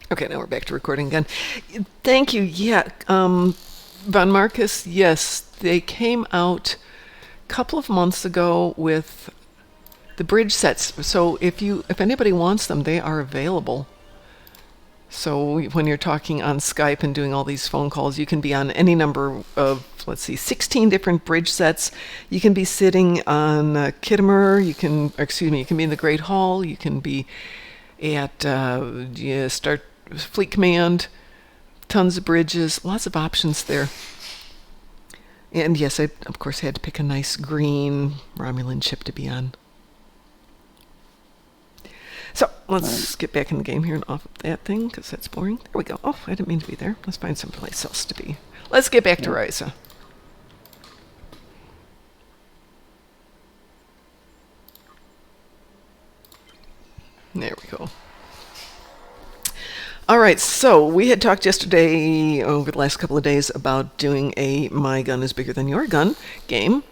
Okay, now we're back to recording again. Thank you. Yeah, Von Marcus, yes, they came out a couple of months ago with the bridge sets. So if anybody wants them, they are available. So when you're talking on Skype and doing all these phone calls, you can be on any number of, 16 different bridge sets. You can be sitting on Kittimer. You can be in the Great Hall. You can be at Start Fleet Command. Tons of bridges, lots of options there. And yes, I of course had to pick a nice green Romulan ship to be on. So let's get back in the game here and off of that thing, because that's boring. There we go. Oh, I didn't mean to be there. Let's find someplace else to be. Let's get back to Risa. There we go. All right, so we had talked yesterday, over the last couple of days, about doing a My Gun is Bigger Than Your Gun game.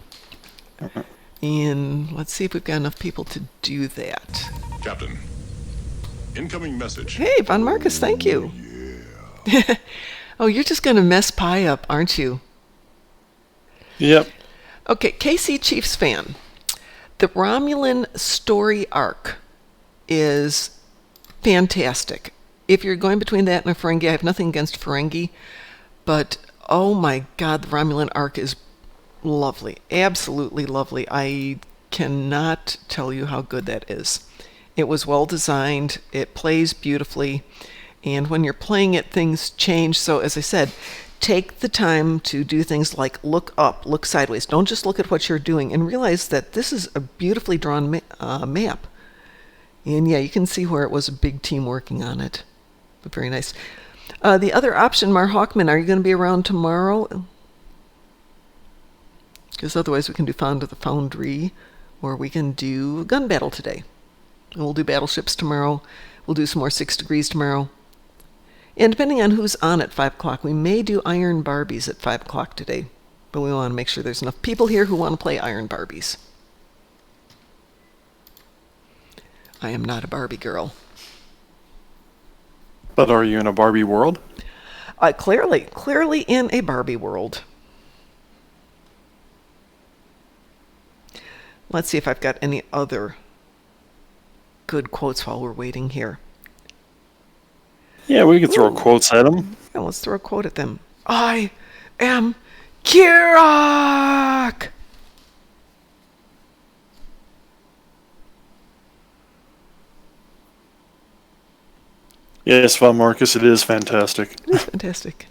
And let's see if we've got enough people to do that. Captain, incoming message. Hey, Von Marcus, thank you. Yeah. Oh, you're just going to mess Pi up, aren't you? Yep. Okay, KC Chiefs fan. The Romulan story arc is fantastic. If you're going between that and a Ferengi, I have nothing against Ferengi, but oh my God, the Romulan arc is lovely. Absolutely lovely. I cannot tell you how good that is. It was well designed. It plays beautifully. And when you're playing it, things change. So as I said, take the time to do things like look up, look sideways. Don't just look at what you're doing, and realize that this is a beautifully drawn map. And yeah, you can see where it was a big team working on it. But very nice. The other option, Mar Hawkman, are you going to be around tomorrow? Because otherwise we can do Found of the Foundry, or we can do Gun Battle today. And we'll do Battleships tomorrow. We'll do some more 6 Degrees tomorrow. And depending on who's on at 5 o'clock, we may do Iron Barbies at 5 o'clock today. But we want to make sure there's enough people here who want to play Iron Barbies. I am not a Barbie girl. But are you in a Barbie world? Clearly in a Barbie world. Let's see if I've got any other good quotes while we're waiting here. Yeah, we can throw quotes at them. Yeah, let's throw a quote at them. I am Kirak! Yes, Von Marcus, it is fantastic. It is fantastic.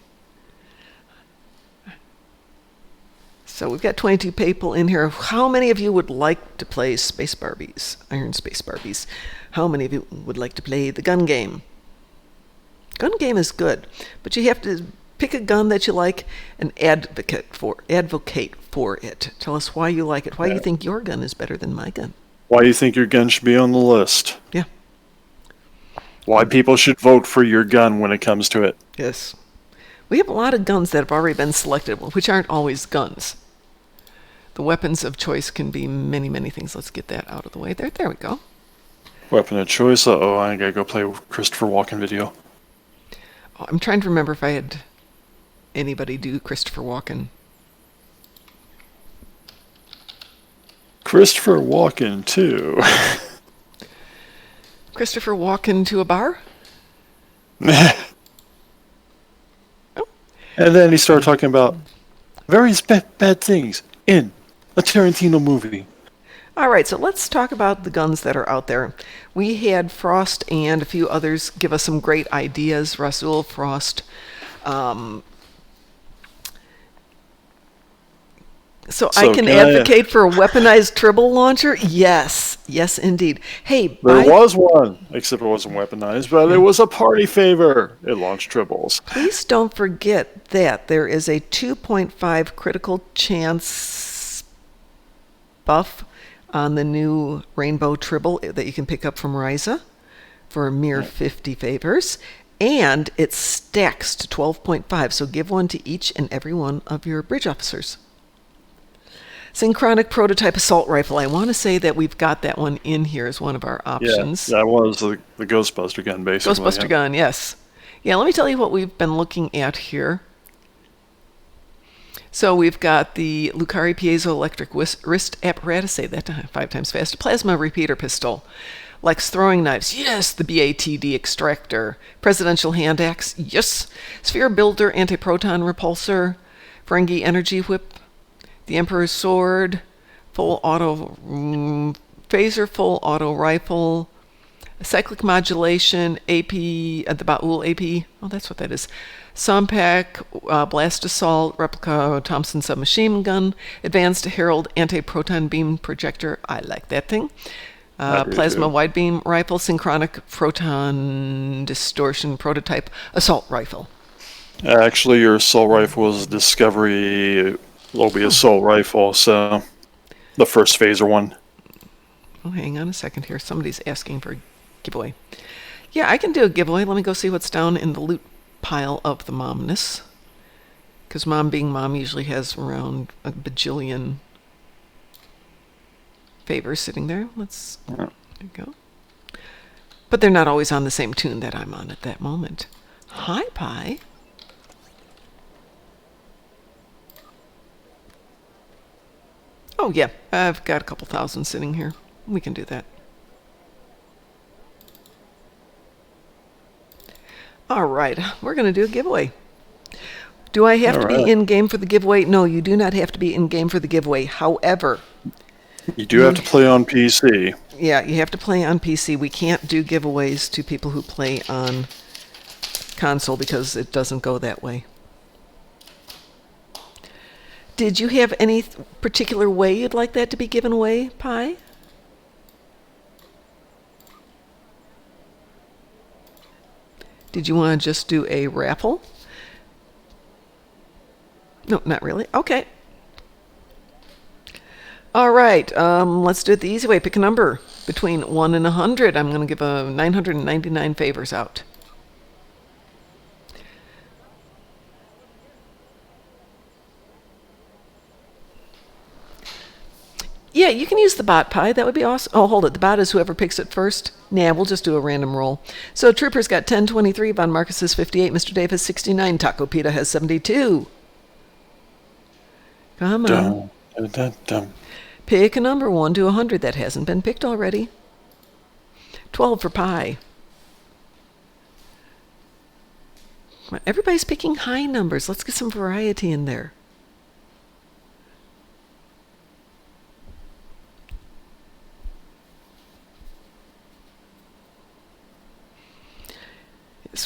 So we've got 22 people in here. How many of you would like to play Space Barbies, Iron Space Barbies? How many of you would like to play the gun game? Gun game is good, but you have to pick a gun that you like and advocate for it. Tell us why you like it, why you think your gun is better than my gun. Why you think your gun should be on the list. Yeah. Why people should vote for your gun when it comes to it. Yes. We have a lot of guns that have already been selected, which aren't always guns. The weapons of choice can be many, many things. Let's get that out of the way. There we go. Weapon of choice? Uh-oh, I gotta go play a Christopher Walken video. Oh, I'm trying to remember if I had anybody do Christopher Walken. Christopher Walken, too. Christopher Walken to a bar? Oh. And then he started talking about various bad things in a Tarantino movie. All right, so let's talk about the guns that are out there. We had Frost and a few others give us some great ideas. Rasul Frost. So I can advocate for a weaponized tribble launcher? Yes. Yes, indeed. Hey, there was one, except it wasn't weaponized, but it was a party favor. It launched tribbles. Please don't forget that there is a 2.5 critical chance buff on the new Rainbow Tribble that you can pick up from Risa for a mere 50 favors. And it stacks to 12.5, so give one to each and every one of your bridge officers. Synchronic prototype assault rifle. I want to say that we've got that one in here as one of our options. Yeah, that was the Ghostbuster gun, basically. Ghostbuster gun, yes. Yeah, let me tell you what we've been looking at here. So we've got the Lucari piezoelectric wrist apparatus, say that 5 times fast, plasma repeater pistol, Lex throwing knives, yes, the BATD extractor, presidential hand axe, yes, sphere builder anti-proton repulsor, Ferengi energy whip, the Emperor's sword, full auto phaser, full auto rifle, cyclic modulation, AP, the Ba'ul AP, oh, that's what that is. Sompak, blast assault, replica Thompson submachine gun, advanced Herald anti-proton beam projector. I like that thing. Plasma wide beam rifle, synchronic proton distortion prototype assault rifle. Actually, your assault rifle was Discovery Lobby assault rifle, so the first phaser one. Oh, hang on a second here. Somebody's asking for a giveaway. Yeah, I can do a giveaway. Let me go see what's down in the loot pile of the momness. Because mom being mom usually has around a bajillion favors sitting there. There you go. But they're not always on the same tune that I'm on at that moment. Hi, Pi. Oh, yeah, I've got a couple thousand sitting here. We can do that. All right, we're going to do a giveaway. Do I have to be in-game for the giveaway? No, you do not have to be in-game for the giveaway. However, you do have to play on PC. Yeah, you have to play on PC. We can't do giveaways to people who play on console because it doesn't go that way. Did you have any particular way you'd like that to be given away, Pi? Did you want to just do a raffle? No, not really. Okay. All right, let's do it the easy way. Pick a number between 1 and 100. I'm going to give 999 favors out. Yeah, you can use the bot, Pi. That would be awesome. Oh, hold it. The bot is whoever picks it first. Nah, we'll just do a random roll. So Trooper's got 1023, Von Marcus has 58, Mr. Dave has 69, Taco Pita has 72. Come on. Dum, dum, dum. Pick a number 1 to 100 that hasn't been picked already. 12 for Pi. Everybody's picking high numbers. Let's get some variety in there.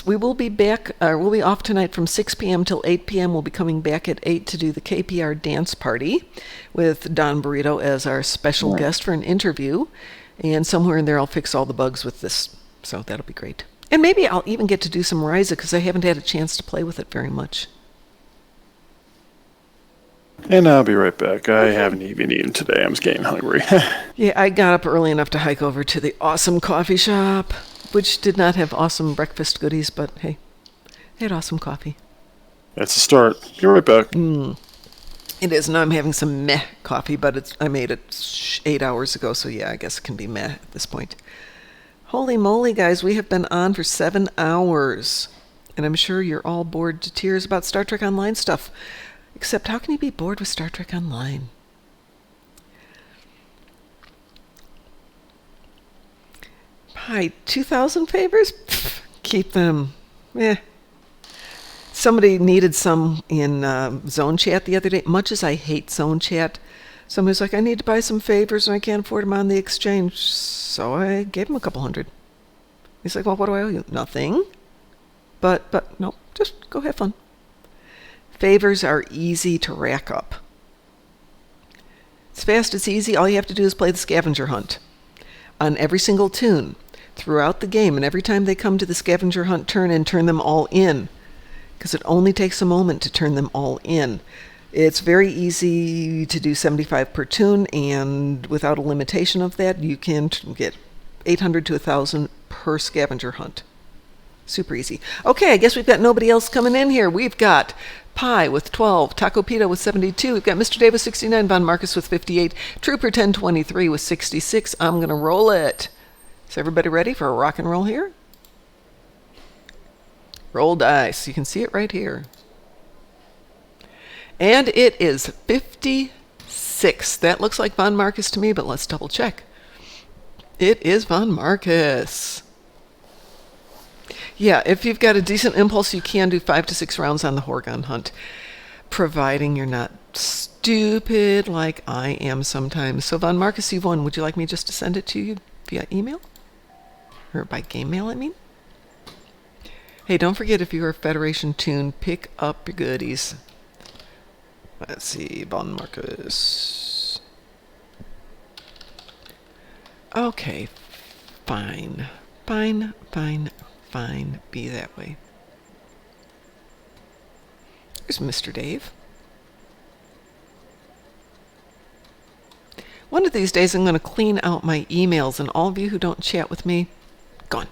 We will be back, we'll be off tonight from 6 p.m. till 8 p.m. We'll be coming back at 8 to do the KPR dance party with Don Burrito as our special guest for an interview. And somewhere in there I'll fix all the bugs with this, so that'll be great. And maybe I'll even get to do some Ryza because I haven't had a chance to play with it very much. And I'll be right back. I haven't even eaten today. I'm just getting hungry. Yeah, I got up early enough to hike over to the awesome coffee shop, which did not have awesome breakfast goodies, but hey, they had awesome coffee. That's a start. Be right back. It is. Now I'm having some meh coffee, but I made it 8 hours ago, so yeah, I guess it can be meh at this point. Holy moly, guys, we have been on for 7 hours, and I'm sure you're all bored to tears about Star Trek Online stuff. Except, how can you be bored with Star Trek Online? Hi, 2,000 favors? Pfft, keep them. Somebody needed some in Zone Chat the other day. Much as I hate Zone Chat, somebody's like, I need to buy some favors and I can't afford them on the exchange. So I gave him a couple hundred. He's like, well, what do I owe you? Nothing. But no, just go have fun. Favors are easy to rack up. It's fast, it's easy. All you have to do is play the scavenger hunt on every single tune throughout the game. And every time they come to the scavenger hunt turn and turn them all in, because it only takes a moment to turn them all in. It's very easy to do 75 per tune, and without a limitation of that, you can get 800 to 1,000 per scavenger hunt. Super easy. Okay, I guess we've got nobody else coming in here. We've got Pi with 12, Taco Pita with 72. We've got Mr. Dave with 69, Von Marcus with 58, Trooper 1023 with 66. I'm going to roll it. Is everybody ready for a rock and roll here? Roll dice. You can see it right here. And it is 56. That looks like Von Marcus to me, but let's double check. It is Von Marcus. Yeah, if you've got a decent impulse, you can do 5 to 6 rounds on the Horgon hunt, providing you're not stupid like I am sometimes. So, Von Marcus, you've won. Would you like me just to send it to you via email? Or by game mail, I mean? Hey, don't forget, if you're a Federation tune, pick up your goodies. Let's see, Von Marcus. Okay, fine. Fine. Be that way. There's Mr. Dave. One of these days I'm going to clean out my emails, and all of you who don't chat with me, gone.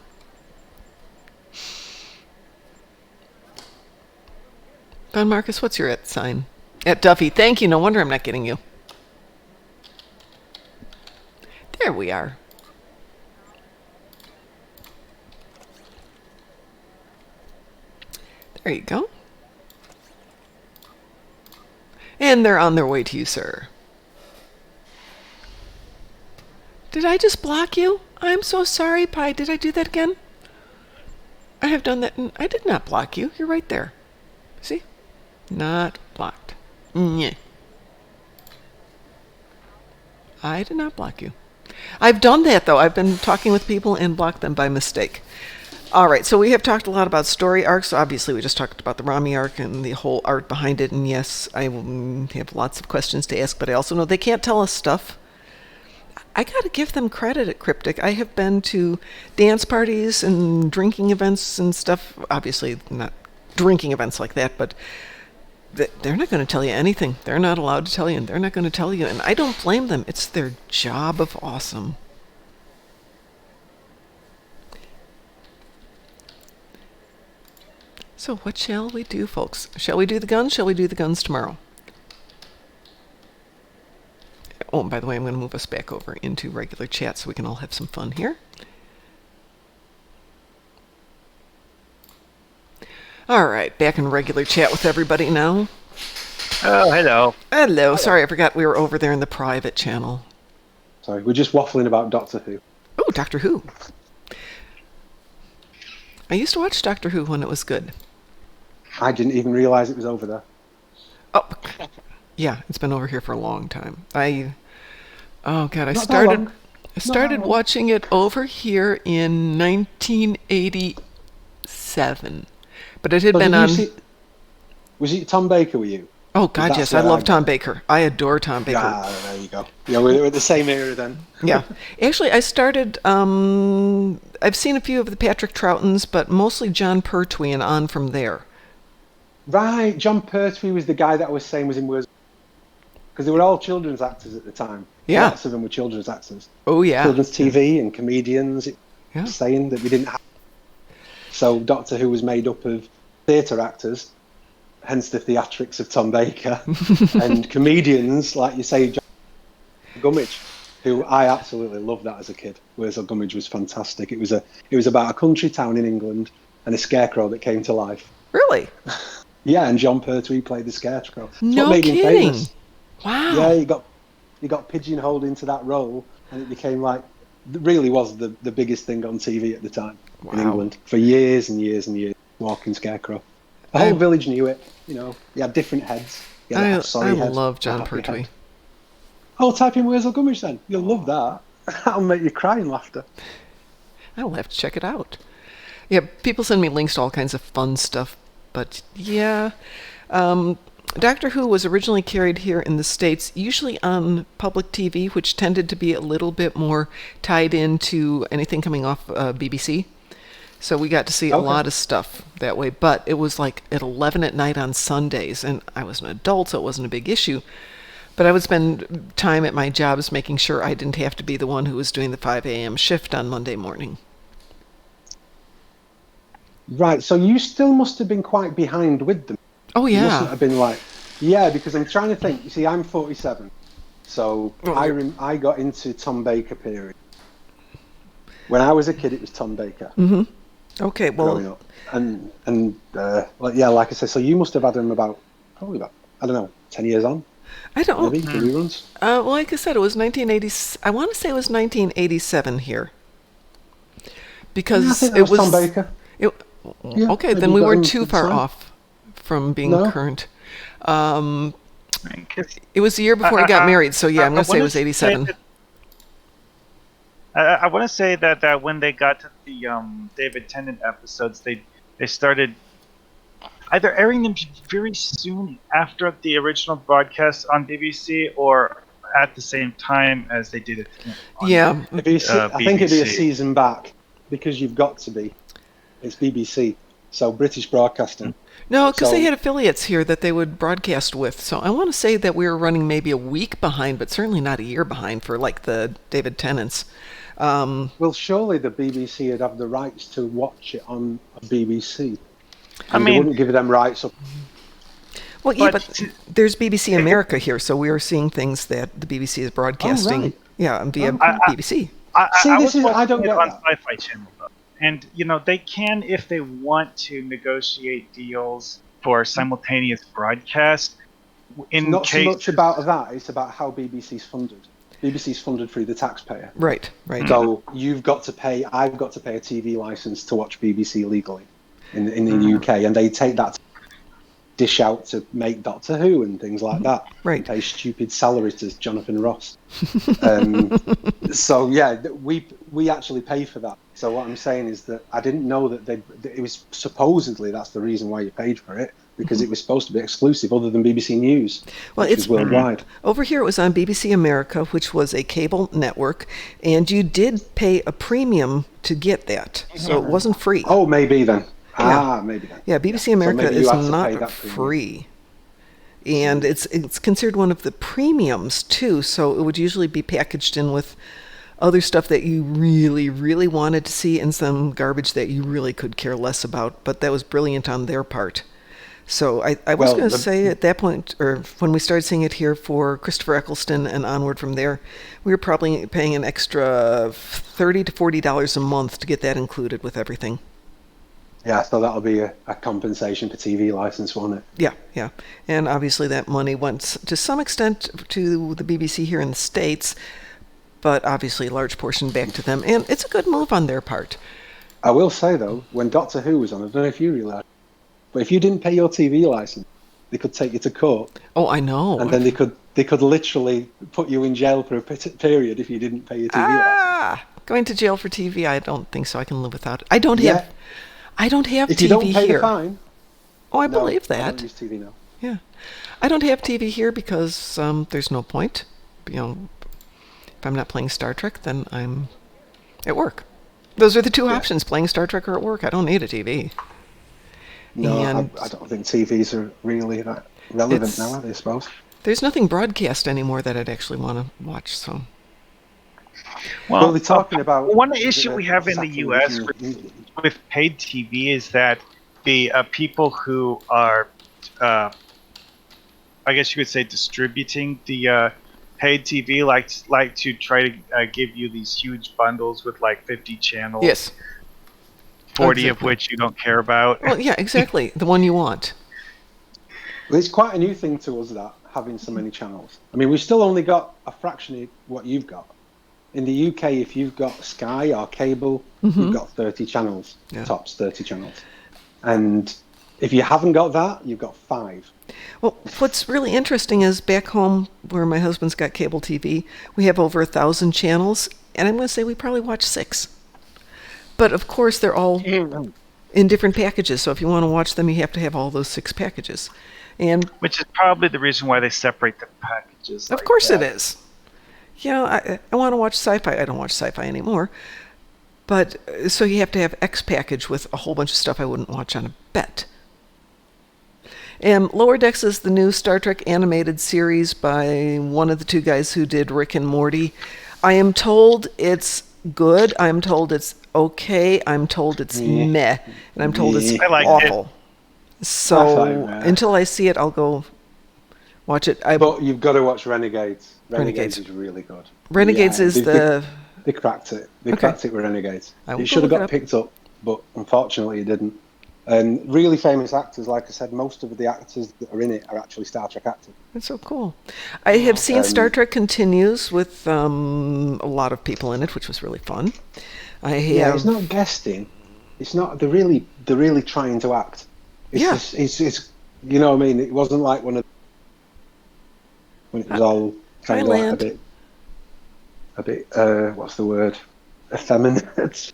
Von Marcus, what's your @ sign? At Duffy. Thank you. No wonder I'm not getting you. There we are. There you go. And they're on their way to you, sir. Did I just block you? I'm so sorry, Pi. Did I do that again? I have done that, and I did not block you. You're right there. See? Not blocked. Nyeh. I did not block you. I've done that, though. I've been talking with people and blocked them by mistake. All right, so we have talked a lot about story arcs. Obviously, we just talked about the Rami arc and the whole art behind it. And yes, I have lots of questions to ask, but I also know they can't tell us stuff. I got to give them credit at Cryptic. I have been to dance parties and drinking events and stuff. Obviously, not drinking events like that, but they're not going to tell you anything. They're not allowed to tell you, and they're not going to tell you. And I don't blame them. It's their job of awesome. So what shall we do, folks? Shall we do the guns? Shall we do the guns tomorrow? Oh, and by the way, I'm going to move us back over into regular chat so we can all have some fun here. All right, back in regular chat with everybody now. Oh, hello. Hello. Sorry, I forgot we were over there in the private channel. Sorry, we're just waffling about Doctor Who. Oh, Doctor Who. I used to watch Doctor Who when it was good. I didn't even realise it was over there. Oh, yeah, it's been over here for a long time. I started watching it over here in 1987, but it had been on. Was it Tom Baker? Were you? Oh God, yes, I love Tom Baker. I adore Tom Baker. Yeah, there you go. Yeah, we're the same era then. Yeah, actually, I started. I've seen a few of the Patrick Troughtons, but mostly John Pertwee, and on from there. Right, John Pertwee was the guy that I was saying was in Wales, because they were all children's actors at the time. Yeah, lots of them were children's actors. Oh yeah, children's TV and comedians. Yeah, saying that we didn't have. So Doctor Who was made up of theatre actors, hence the theatrics of Tom Baker, and comedians like you say, John Gummidge, who I absolutely loved that as a kid. Whereas Gummidge was fantastic. It was about a country town in England and a scarecrow that came to life. Really? Yeah, and John Pertwee played the scarecrow. That's no what made kidding. him famous. Wow. Yeah, he got pigeonholed into that role, and it became like really was the biggest thing on TV at the time in England for years and years and years. Walking scarecrow. The whole village knew it. You know, he had different heads. I love John Pertwee. Head. Oh, type in Wurzel Gummidge then. You'll love that. That'll make you cry in laughter. I'll have to check it out. Yeah, people send me links to all kinds of fun stuff, but yeah. Doctor Who was originally carried here in the States, usually on public TV, which tended to be a little bit more tied into anything coming off BBC. So we got to see a lot of stuff that way, but it was like at 11 at night on Sundays, and I was an adult, so it wasn't a big issue. But I would spend time at my jobs making sure I didn't have to be the one who was doing the 5 a.m. shift on Monday morning. Right, so you still must have been quite behind with them. Oh, yeah. You mustn't have been like... Yeah, because I'm trying to think. You see, I'm 47, so I got into Tom Baker period. When I was a kid, it was Tom Baker. Mm-hmm. Okay, growing well, up. Like I said, so you must have had them probably about, I don't know, 10 years on, I don't. maybe, the reruns. Well, like I said, it was 1980. I want to say it was 1987 here, Yeah, I because think that it was Tom was. Baker. It, Yeah, okay, maybe then you we got weren't him too at the far time. off from being No. current. 'Cause It was the year before he got married, so yeah, I'm going to say it was wanna 87. I want to say that when they got to the David Tennant episodes, they started either airing them very soon after the original broadcast on BBC or at the same time as they did it on Yeah, I think it'd be a BBC. season back, because you've got to be. It's BBC, so British Broadcasting. no, because they So- had affiliates here that they would broadcast with. So I want to say that we were running maybe a week behind, but certainly not a year behind for like the David Tennants. Well, surely the BBC would have the rights to watch it on a BBC. I And they mean, wouldn't give them rights up. Well, yeah, But but there's BBC America here, so we are seeing things that the BBC is broadcasting. right. Yeah, via Okay. BBC. See, I this was is- I watching don't it get on that. Sci-Fi Channel, though. And they can, if they want to, negotiate deals for simultaneous broadcast. In Not so case, much about that, it's about how BBC's funded. BBC's funded through the taxpayer. Right, right. So I've got to pay a TV license to watch BBC legally in the UK, and they take that dish out to make Doctor Who and things like that. Right. And pay stupid salaries to Jonathan Ross. So yeah, we actually pay for that. So what I'm saying is that I didn't know that it was supposedly that's the reason why you paid for it, because it was supposed to be exclusive other than BBC News, Well, which it's is worldwide. Over here, it was on BBC America, which was a cable network, and you did pay a premium to get that, so it wasn't free. Oh, maybe then. Yeah. Maybe then. Yeah, BBC America maybe you is had to pay not that premium. free. And it's considered one of the premiums too, so it would usually be packaged in with other stuff that you really, really wanted to see and some garbage that you really could care less about, but that was brilliant on their part. So I was Well, going to say at that point, or when we started seeing it here for Christopher Eccleston and onward from there, we were probably paying an extra $30 to $40 a month to get that included with everything. Yeah, so that'll be a compensation for TV license, won't it? Yeah, yeah. And obviously that money went to some extent to the BBC here in the States, but obviously a large portion back to them. And it's a good move on their part. I will say, though, when Doctor Who was on, I don't know if you realise, but if you didn't pay your TV license, they could take you to court, Oh, I know. and then they could literally put you in jail for a period if you didn't pay your TV license. Going to jail for TV, I don't think so. I can live without it. I don't Yeah. have If TV you don't pay here. the fine. Oh, I No, believe I that. don't use TV now. Yeah. I don't have TV here because there's no point. If I'm not playing Star Trek, then I'm at work. Those are the two options, playing Star Trek or at work. I don't need a TV. No, And I don't think TVs are really that relevant It's- now, are they, I suppose? there's nothing broadcast anymore that I'd actually want to watch, so. Well, they're talking about... one issue we have in the US England. with paid TV is that the people who are, I guess you could say, distributing the paid TV like to try to give you these huge bundles with like 50 channels. Yes. 40 of Exactly. which you don't care about. Well, yeah, exactly. The one you want. Well, it's quite a new thing to us, that, having so many channels. I mean, we've still only got a fraction of what you've got. In the UK, if you've got Sky or cable, you've got 30 channels, Yeah. tops 30 channels. And if you haven't got that, you've got 5. Well, what's really interesting is back home where my husband's got cable TV, we have over 1,000 channels, and I'm going to say we probably watch 6. But of course, they're all in different packages. So if you want to watch them, you have to have all those 6 packages. And Which is probably the reason why they separate the packages. of like course that. it is. I want to watch sci-fi. I don't watch sci-fi anymore. But so you have to have X package with a whole bunch of stuff I wouldn't watch on a bet. And Lower Decks is the new Star Trek animated series by one of the two guys who did Rick and Morty. I am told it's good. I'm told it's okay. I'm told it's meh. And I'm told it's I liked it. awful. I So find meh. until I see it, I'll go watch it. But you've got to watch Renegades. Renegades. Renegades is really good. Renegades Yeah, is they- the... They cracked it. They Okay. cracked it with Renegades. I will It go should have look it got up. picked up but unfortunately it didn't. And really famous actors, like I said, most of the actors that are in it are actually Star Trek actors. That's so cool. I have seen Star Trek Continues with a lot of people in it, which was really fun. Yeah, it's not guesting. It's not. They're really trying to act. It's it's you know what I mean. It wasn't like when it was all kind of like a bit what's the word? Effeminate.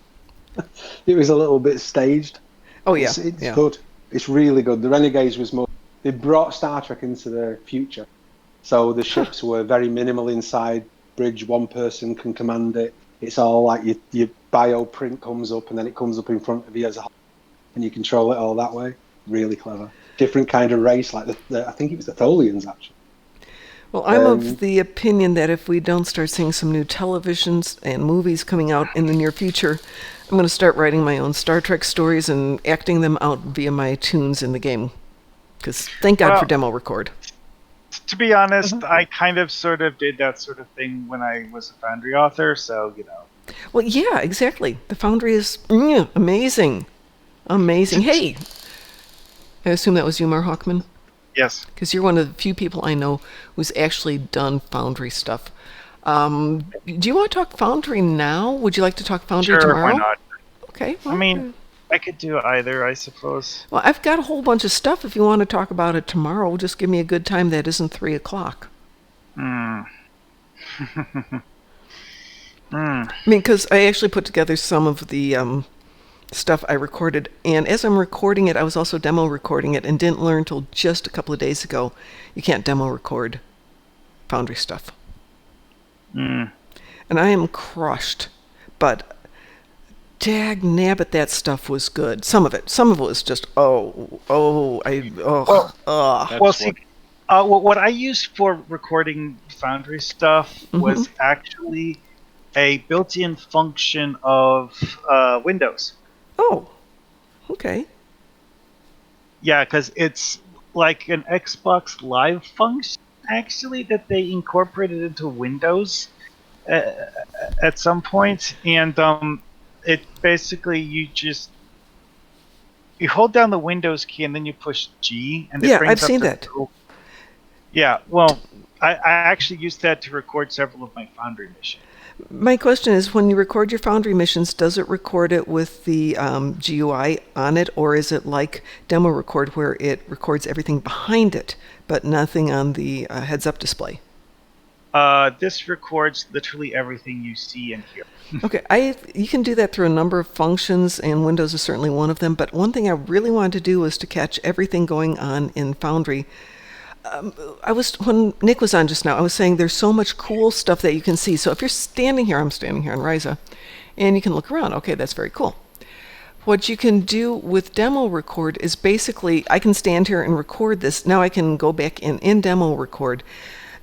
It was a little bit staged. Oh yeah, it's good. It's really good. The Renegades was more. They brought Star Trek into the future, so the ships were very minimal inside. Bridge, one person can command it. It's all like your bio print comes up and then it comes up in front of you as a whole, and you control it all that way. Really clever. Different kind of race, like I think it was the Tholians actually. Well, I'm of the opinion that if we don't start seeing some new televisions and movies coming out in the near future, I'm going to start writing my own Star Trek stories and acting them out via my tunes in the game. Because thank God for demo record. To be honest, I kind of sort of did that sort of thing when I was a Foundry author, so, you know. Well, yeah, exactly. The Foundry is amazing. Amazing. Hey, I assume that was you, Mar Hawkman? Yes. Because you're one of the few people I know who's actually done Foundry stuff. Do you want to talk Foundry now? Would you like to talk Foundry tomorrow? Sure, why not? Okay. Well, I mean, I could do either, I suppose. Well, I've got a whole bunch of stuff. If you want to talk about it tomorrow, just give me a good time that isn't 3 o'clock. I mean, because I actually put together some of the stuff I recorded, and as I'm recording it, I was also demo recording it and didn't learn until just a couple of days ago you can't demo record Foundry stuff. And I am crushed, but dag nabbit, that stuff was good. Some of it was just what I used for recording Foundry stuff was actually a built-in function of Windows. Oh, okay. Yeah, because it's like an Xbox Live function, actually, that they incorporated into Windows at some point. And it basically, you hold down the Windows key and then you push G. And it brings I've seen that. Yeah, well, I actually used that to record several of my Foundry missions. My question is, when you record your Foundry missions, does it record it with the GUI on it, or is it like demo record where it records everything behind it, but nothing on the heads-up display? This records literally everything you see and hear. Okay, you can do that through a number of functions, and Windows is certainly one of them, but one thing I really wanted to do was to catch everything going on in Foundry. When Nick was on just now, I was saying there's so much cool stuff that you can see. So if you're standing here, I'm standing here on Ryza, and you can look around. Okay, that's very cool. What you can do with demo record is basically, I can stand here and record this. Now I can go back in demo record,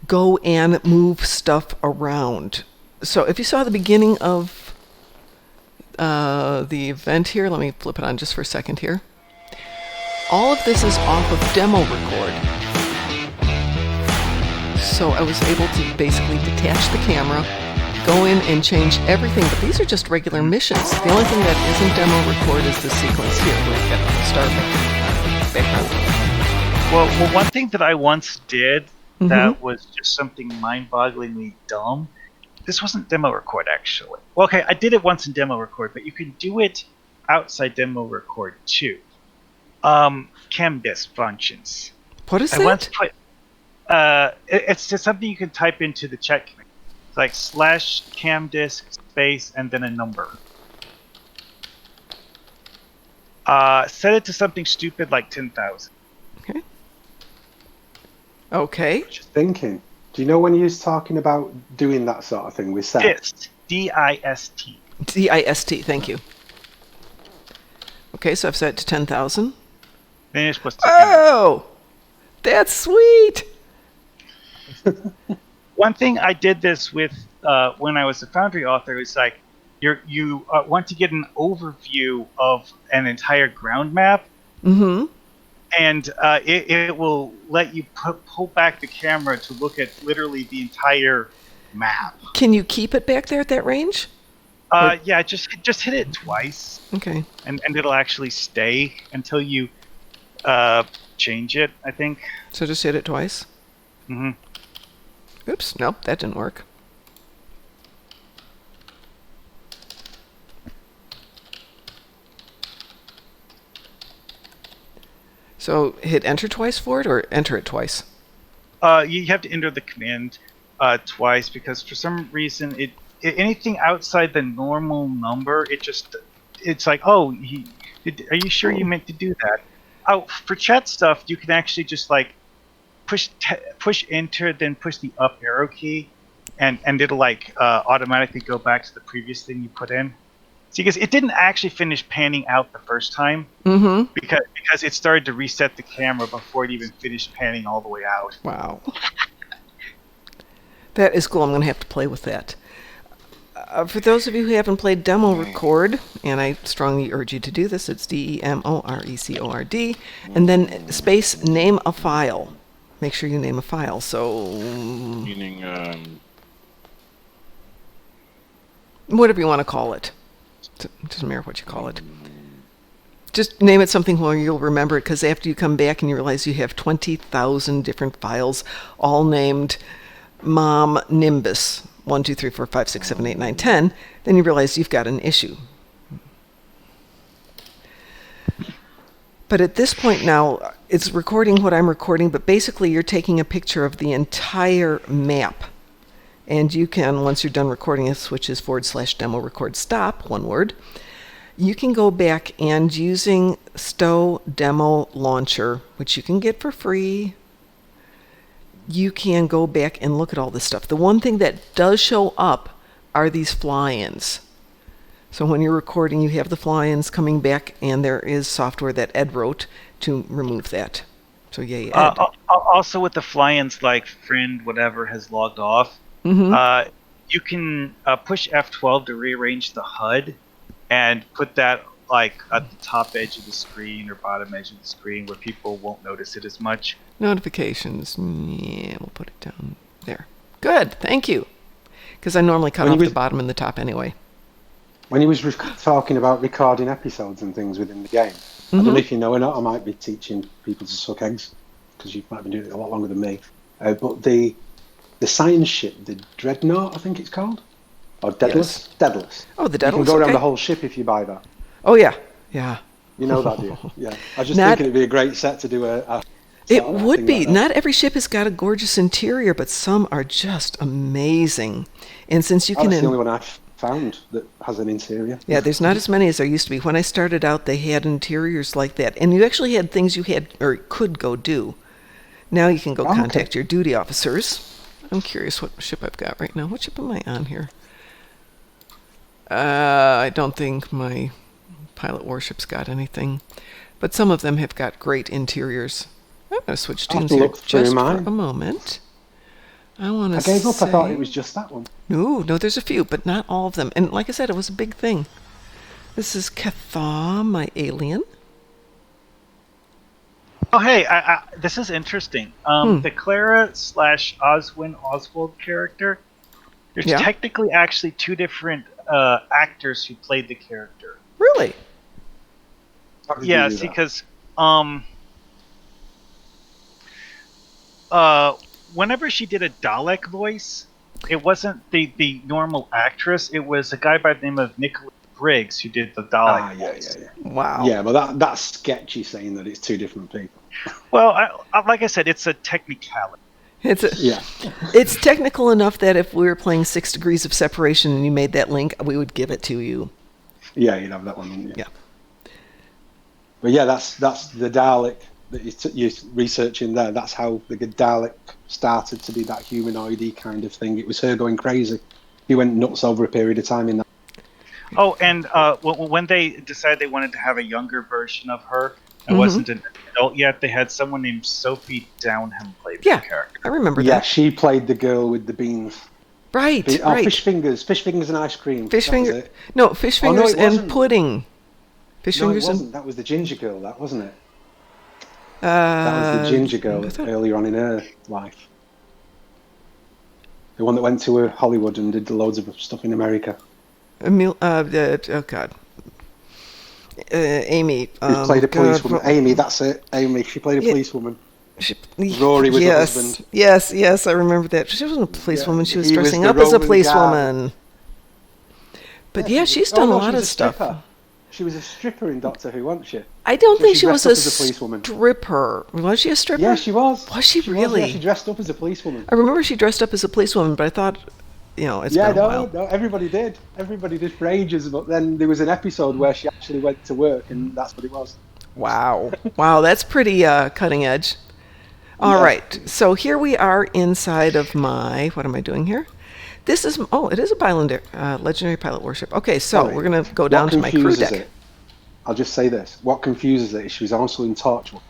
go and move stuff around. So if you saw the beginning of the event here, let me flip it on just for a second here. All of this is off of demo record. So I was able to basically detach the camera, go in and change everything, but these are just regular missions. The only thing that isn't demo record is the sequence here where we've got the star background. Well, one thing that I once did that was just something mind-bogglingly dumb. This wasn't demo record, actually. Well, okay, I did it once in demo record, but you can do it outside demo record too. ChemDisk functions. What is that? Once put, it's just something you can type into the chat command. It's like /ChemDisk space and then a number. Set it to something stupid like 10,000. Okay. Okay. Just thinking. Do you know when you was talking about doing that sort of thing with set? Dist. D-I-S-T. D-I-S-T, thank you. Okay, so I've set it to 10,000. Then you're supposed to. Oh! That's sweet! One thing I did this with when I was a Foundry author is like, you want to get an overview of an entire ground map. Mm-hmm. And it will let you pull back the camera to look at literally the entire map. Can you keep it back there at that range? Yeah, just hit it twice, Okay. and it'll actually stay until you change it, I think. So just hit it twice. Hmm. Oops. Nope, that didn't work. So hit enter twice for it, or enter it twice? You have to enter the command twice because for some reason anything outside the normal number, it's like, oh, are you sure you meant to do that? Oh, for chat stuff, you can actually just like push enter, then push the up arrow key, and it'll like automatically go back to the previous thing you put in. See, because it didn't actually finish panning out the first time, because it started to reset the camera before it even finished panning all the way out. Wow. That is cool. I'm going to have to play with that. For those of you who haven't played Demo Record, and I strongly urge you to do this, it's DEMORECORD, and then space name a file. Make sure you name a file. So, Meaning, whatever you want to call it. It doesn't matter what you call it. Just name it something where you'll remember it, because after you come back and you realize you have 20,000 different files, all named Mom Nimbus 1, 2, 3, 4, 5, 6, 7, 8, 9, 10, then you realize you've got an issue. But at this point now, it's recording what I'm recording, but basically you're taking a picture of the entire map. And you can, once you're done recording this, which is /demo record stop, one word, you can go back and using STO Demo Launcher, which you can get for free, you can go back and look at all this stuff. The one thing that does show up are these fly-ins. So when you're recording, you have the fly-ins coming back, and there is software that Ed wrote to remove that. So yay, Ed. Also with the fly-ins, like friend whatever has logged off, you can push F12 to rearrange the HUD and put that like at the top edge of the screen or bottom edge of the screen where people won't notice it as much. Notifications. Yeah, we'll put it down there. Good, thank you. Because I normally cut off the bottom and the top anyway. When he was talking about recording episodes and things within the game, I don't know if you know or not, I might be teaching people to suck eggs, because you might have been doing it a lot longer than me. But the science ship, the Dreadnought, I think it's called? Or Daedalus? Yes. Daedalus. Oh, the Daedalus, You can go around the whole ship if you buy that. Oh, yeah. Yeah. You know that, do you? Yeah. I was just thinking it'd be a great set to do a it would be. Like not every ship has got a gorgeous interior, but some are just amazing. And since you can... That's the only one I've found that has an interior. Yeah, there's not as many as there used to be. When I started out, they had interiors like that. And you actually had things you had or could go do. Now you can go contact your duty officers. I'm curious what ship I've got right now. What ship am I on here? I don't think my pilot warship's got anything. But some of them have got great interiors. I'm going to switch teams here just for a moment. I gave up. I thought it was just that one. No, there's a few, but not all of them. And like I said, it was a big thing. This is Cathaw, my alien. Oh, hey, this is interesting. The Clara / Oswin Oswald character, there's technically actually two different actors who played the character. Really? Yeah, see, because whenever she did a Dalek voice, it wasn't the normal actress. It was a guy by the name of Nicholas Briggs who did the Dalek voice. Yeah. Wow. Yeah, but that's sketchy saying that it's two different people. Well, like I said, it's a technicality. It's technical enough that if we were playing 6 Degrees of Separation and you made that link, we would give it to you. Yeah, you'd have that one, wouldn't you? Yeah. But yeah, that's the Dalek that you're researching there. That's how the Dalek started to be that humanoid-y kind of thing. It was her going crazy. He went nuts over a period of time in that. Oh, and when they decided they wanted to have a younger version of her, it wasn't an adult yet, they had someone named Sophie Downham play the character. I remember that. Yeah, she played the girl with the beans. Right. Fish fingers and ice cream. Fish fingers and pudding. Fish fingers it wasn't. That was the ginger girl, that wasn't it? That was the ginger girl earlier on in her life. The one that went to Hollywood and did loads of stuff in America. Oh God. Amy. She played a policewoman. God, Amy, that's it. Amy, she played a policewoman. She, Rory was yes, the husband. Yes, I remember that. She wasn't a policewoman. She was he was dressing the up as a Roman policewoman. But yeah, she's done a lot of stuff. Stripper. She was a stripper in Doctor Who, wasn't she? I don't think she was a policewoman. stripper. Was she a stripper? Yeah, she was. Was she really? Yeah, she dressed up as a policewoman. I remember she dressed up as a policewoman, but I thought, it's been a while. No, everybody did. Everybody did for ages, but then there was an episode where she actually went to work, and that's what it was. Wow, that's pretty cutting edge. All right, so here we are inside of my. What am I doing here? This is it is a legendary pilot warship. Okay, so we're gonna go down to my crew deck. I'll just say this: what confuses it is she was also in Torchwood.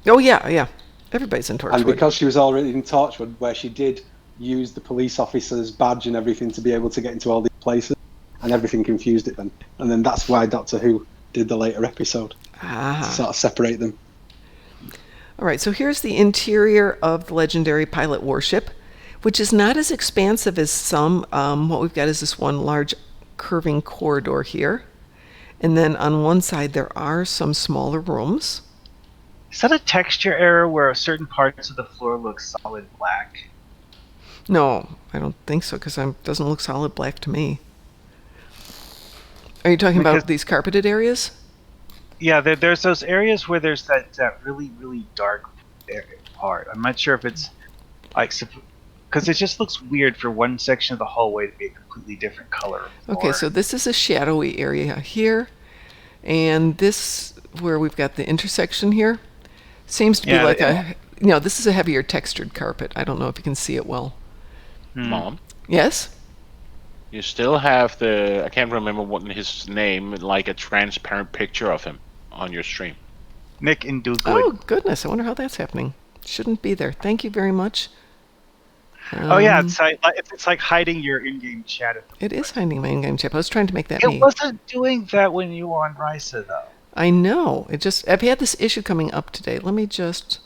Oh yeah, everybody's in Torchwood. And because she was already in Torchwood, where she did use the police officer's badge and everything to be able to get into all these places, and everything confused it then. And then that's why Doctor Who did the later episode to sort of separate them. All right, so here's the interior of the legendary pilot warship, which is not as expansive as some. What we've got is this one large curving corridor here. And then on one side, there are some smaller rooms. Is that a texture error where certain parts of the floor look solid black? No, I don't think so, because it doesn't look solid black to me. Are you talking about these carpeted areas? Yeah, there's those areas where there's that really, really dark part. I'm not sure if it's like... Because it just looks weird for one section of the hallway to be a completely different color. Okay, so this is a shadowy area here. And this, where we've got the intersection here, seems to be this is a heavier textured carpet. I don't know if you can see it well. Mom? Yes? You still have I can't remember what his name, like a transparent picture of him on your stream. Nick Indugood. Oh, goodness. I wonder how that's happening. Shouldn't be there. Thank you very much. It's like hiding your in-game chat. It is hiding my in-game chat. I was trying to make that me. It wasn't doing that when you were on Risa, though. I know. I've had this issue coming up today. Let me just...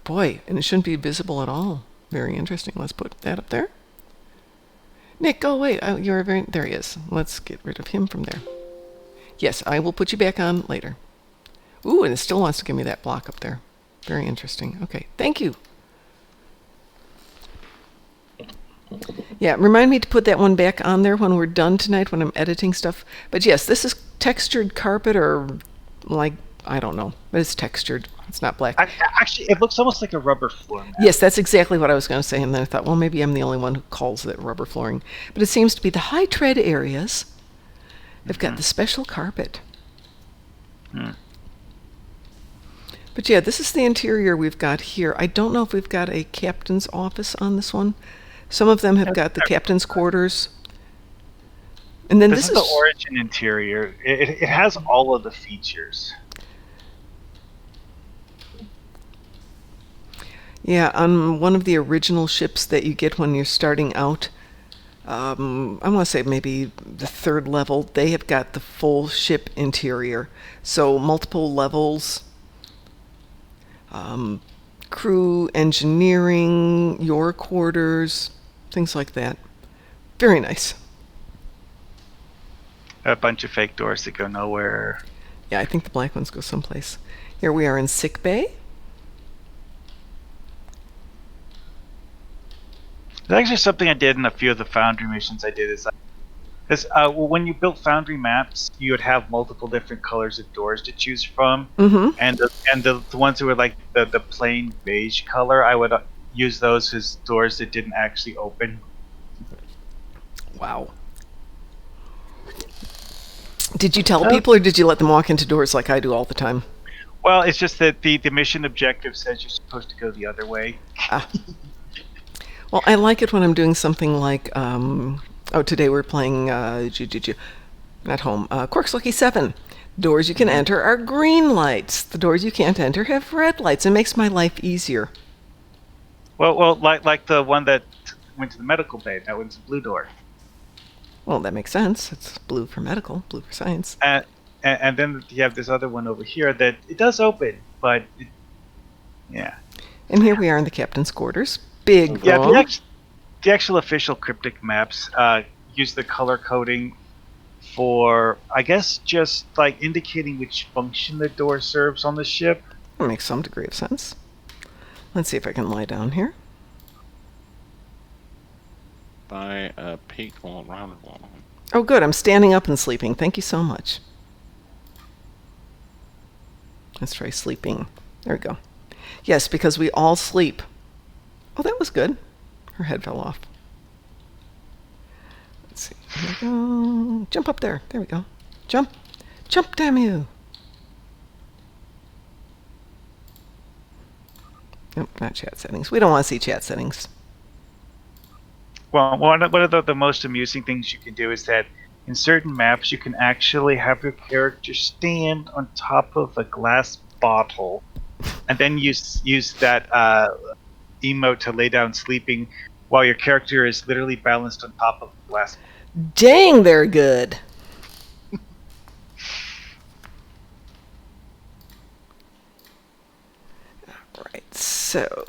Boy, and it shouldn't be visible at all. Very interesting. Let's put that up there. Nick, go away. There he is. Let's get rid of him from there. Yes, I will put you back on later. Ooh, and it still wants to give me that block up there. Very interesting. Okay, thank you. Yeah, remind me to put that one back on there when we're done tonight, when I'm editing stuff. But yes, this is textured carpet, or I don't know, but it's textured. It's not black. Actually, it looks almost like a rubber floor mat. Yes, that's exactly what I was going to say, and then I thought, well, maybe I'm the only one who calls it rubber flooring. But it seems to be the high tread areas. They've got the special carpet. But yeah, this is the interior we've got here. I don't know if we've got a captain's office on this one. Some of them have got the captain's quarters. And then this is the origin interior. It has all of the features. Yeah, on one of the original ships that you get when you're starting out, I want to say maybe the third level, they have got the full ship interior. So multiple levels, crew, engineering, your quarters, things like that. Very nice. A bunch of fake doors that go nowhere. Yeah, I think the black ones go someplace. Here we are in sick bay. There's actually something I did in a few of the Foundry missions I did when you built Foundry maps, you would have multiple different colors of doors to choose from. Mm-hmm. And the ones who were like the plain beige color, I would use those as doors that didn't actually open. Wow. Did you tell people, or did you let them walk into doors like I do all the time? Well, it's just that the mission objective says you're supposed to go the other way. Well, I like it when I'm doing something like, today we're playing, at home, Quark's Lucky 7. Doors you can enter are green lights. The doors you can't enter have red lights. It makes my life easier. Well, like the one that went to the medical bay, that one's a blue door. Well, that makes sense. It's blue for medical, blue for science. And then you have this other one over here that it does open, but yeah. And here we are in the captain's quarters. Big room. Yeah, the actual official cryptic maps use the color coding for, I guess, just like indicating which function the door serves on the ship. That makes some degree of sense. Let's see if I can lie down here. By a peak wall, round wall. Oh, good. I'm standing up and sleeping. Thank you so much. Let's try sleeping. There we go. Yes, because we all sleep. Oh, that was good. Her head fell off. Let's see. Here we go. Jump up there. There we go. Jump. Jump, damn you. Nope, not chat settings. We don't want to see chat settings. Well, one of the most amusing things you can do is that in certain maps you can actually have your character stand on top of a glass bottle, and then use that emote to lay down sleeping, while your character is literally balanced on top of a glass. Dang, they're good. Alright, so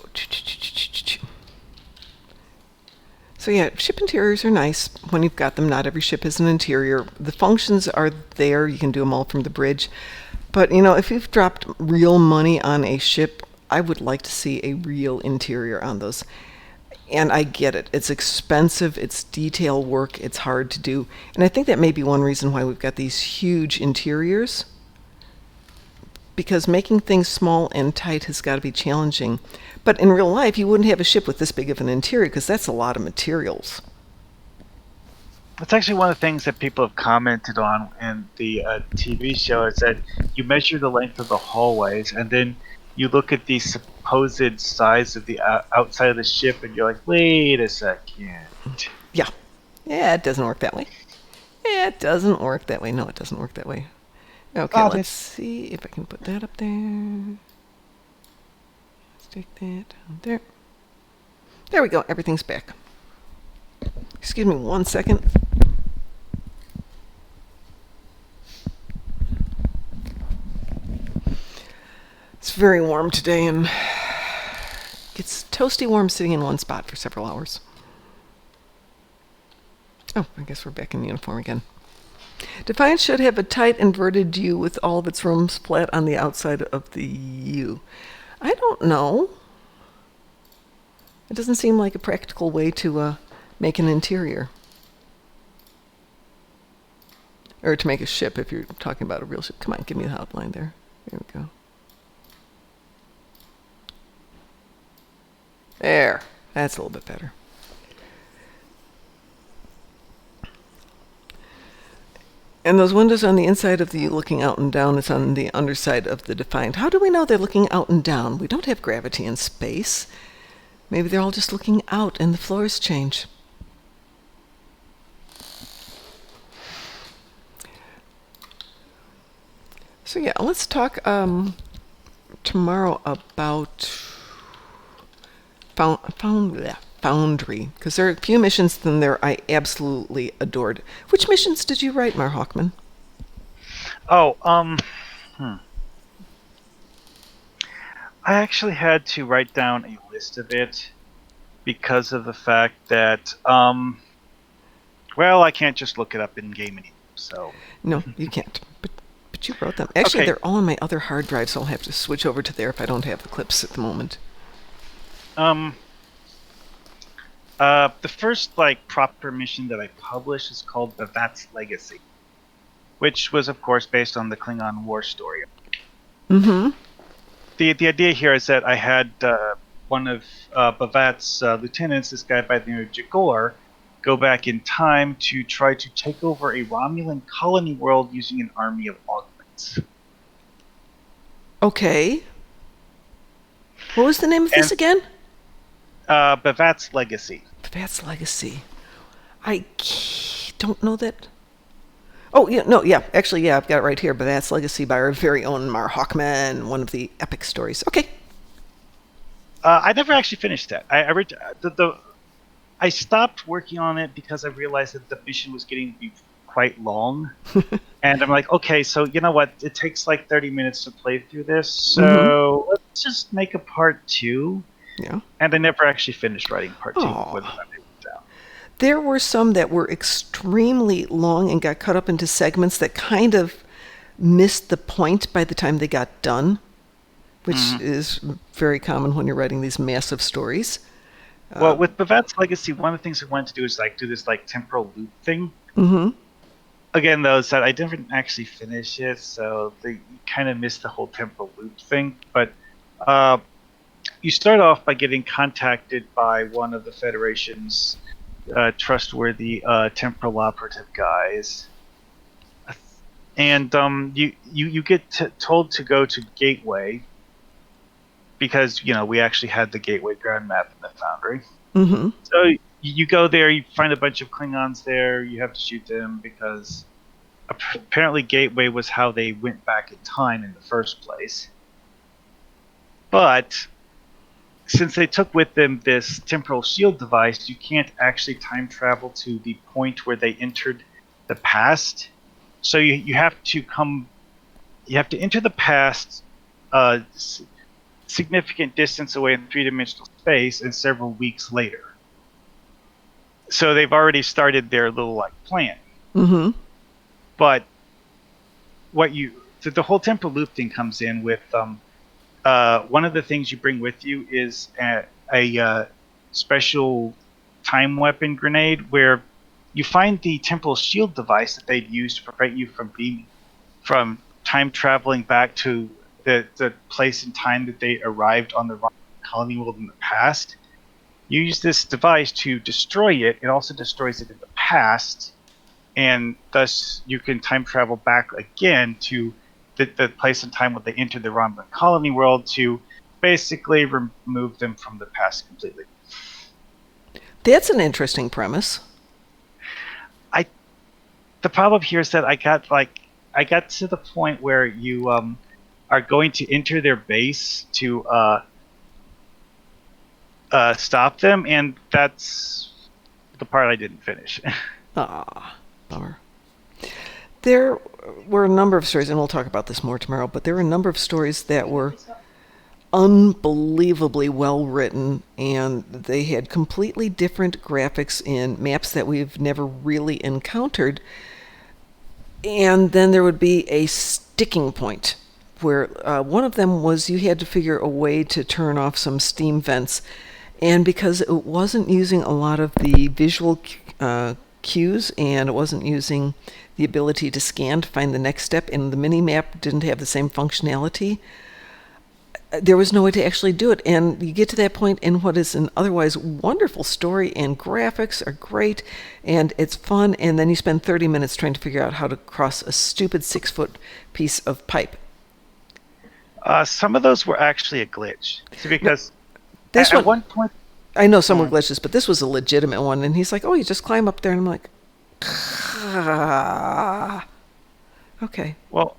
yeah, ship interiors are nice when you've got them. Not every ship has an interior. The functions are there. You can do them all from the bridge. But, you know, if you've dropped real money on a ship, I would like to see a real interior on those. And I get it. It's expensive. It's detail work. It's hard to do. And I think that may be one reason why we've got these huge interiors. Because making things small and tight has got to be challenging. But in real life, you wouldn't have a ship with this big of an interior because that's a lot of materials. That's actually one of the things that people have commented on in the TV show, is that you measure the length of the hallways, and then you look at the supposed size of the outside of the ship, and you're like, wait a second. Yeah. Yeah, it doesn't work that way. Yeah, it doesn't work that way. No, it doesn't work that way. Okay, let's see if I can put that up there. Stick that down there. There we go. Everything's back. Excuse me 1 second. It's very warm today, and it's toasty warm sitting in one spot for several hours. Oh, I guess we're back in uniform again. Defiant should have a tight inverted U with all of its rooms flat on the outside of the U. I don't know. It doesn't seem like a practical way to make an interior. Or to make a ship, if you're talking about a real ship. Come on, give me the outline there. There we go. There. That's a little bit better. And those windows on the inside of the U looking out and down is on the underside of the Defiant. How do we know they're looking out and down? We don't have gravity in space. Maybe they're all just looking out and the floors change. So yeah, let's talk tomorrow about Foundry, because there are a few missions in there I absolutely adored. Which missions did you write, Mar Hawkman? Oh, I actually had to write down a list of it because of the fact that, well, I can't just look it up in game anymore. So no, you can't. But you wrote them. Actually, okay. They're all on my other hard drive, so I'll have to switch over to there if I don't have the clips at the moment. The first proper mission that I published is called Bavat's Legacy, which was of course based on the Klingon war story. Mm-hmm. The idea here is that I had one of Bavat's lieutenants, this guy by the name of Jagor, go back in time to try to take over a Romulan colony world using an army of augments. Okay. What was the name of this again? Bavat's Legacy. Bavat's Legacy. I don't know that. Oh, yeah, no, yeah. Actually, yeah, I've got it right here. Bavat's Legacy by our very own Mar Hawkman, one of the epic stories. Okay. I never actually finished that. I stopped working on it because I realized that the mission was getting to be quite long. And I'm like, okay, so you know what? It takes 30 minutes to play through this. So let's just make a part 2. Yeah. And I never actually finished writing part 2 before the time it was There were some that were extremely long and got cut up into segments that kind of missed the point by the time they got done, which is very common when you're writing these massive stories. Well, with Bavette's Legacy, one of the things I wanted to do is do this temporal loop thing. Mm-hmm. Again, though, so I didn't actually finish it, so they kind of missed the whole temporal loop thing. But you start off by getting contacted by one of the Federation's trustworthy temporal operative guys, and you get told to go to Gateway, because we actually had the Gateway ground map in the Foundry. Mm-hmm. So you go there, you find a bunch of Klingons there, you have to shoot them because apparently Gateway was how they went back in time in the first place. But since they took with them this temporal shield device, you can't actually time travel to the point where they entered the past. So you have to enter the past significant distance away in three-dimensional space and several weeks later. So they've already started their little plan. Mm-hmm. But the whole temporal loop thing comes in with one of the things you bring with you is a special time weapon grenade, where you find the temporal shield device that they'd used to prevent you from time traveling back to the place and time that they arrived on the colony world in the past. You use this device to destroy it. It also destroys it in the past, and thus you can time travel back again to the place and time when they entered the Romulan colony world to basically remove them from the past completely. That's an interesting premise. The problem here is that I got to the point where you are going to enter their base to stop them, and that's the part I didn't finish. Bummer. There were a number of stories, and we'll talk about this more tomorrow, but there were a number of stories that were unbelievably well written, and they had completely different graphics in maps that we've never really encountered. And then there would be a sticking point where one of them was you had to figure a way to turn off some steam vents. And because it wasn't using a lot of the visual cues, and it wasn't using the ability to scan to find the next step, and the mini-map didn't have the same functionality, there was no way to actually do it. And you get to that point in what is an otherwise wonderful story, and graphics are great, and it's fun, and then you spend 30 minutes trying to figure out how to cross a stupid 6-foot piece of pipe. Some of those were actually a glitch. See, because This at one, one point... I know some were glitches, but this was a legitimate one, and he's like, oh, you just climb up there, and I'm like, okay. Well,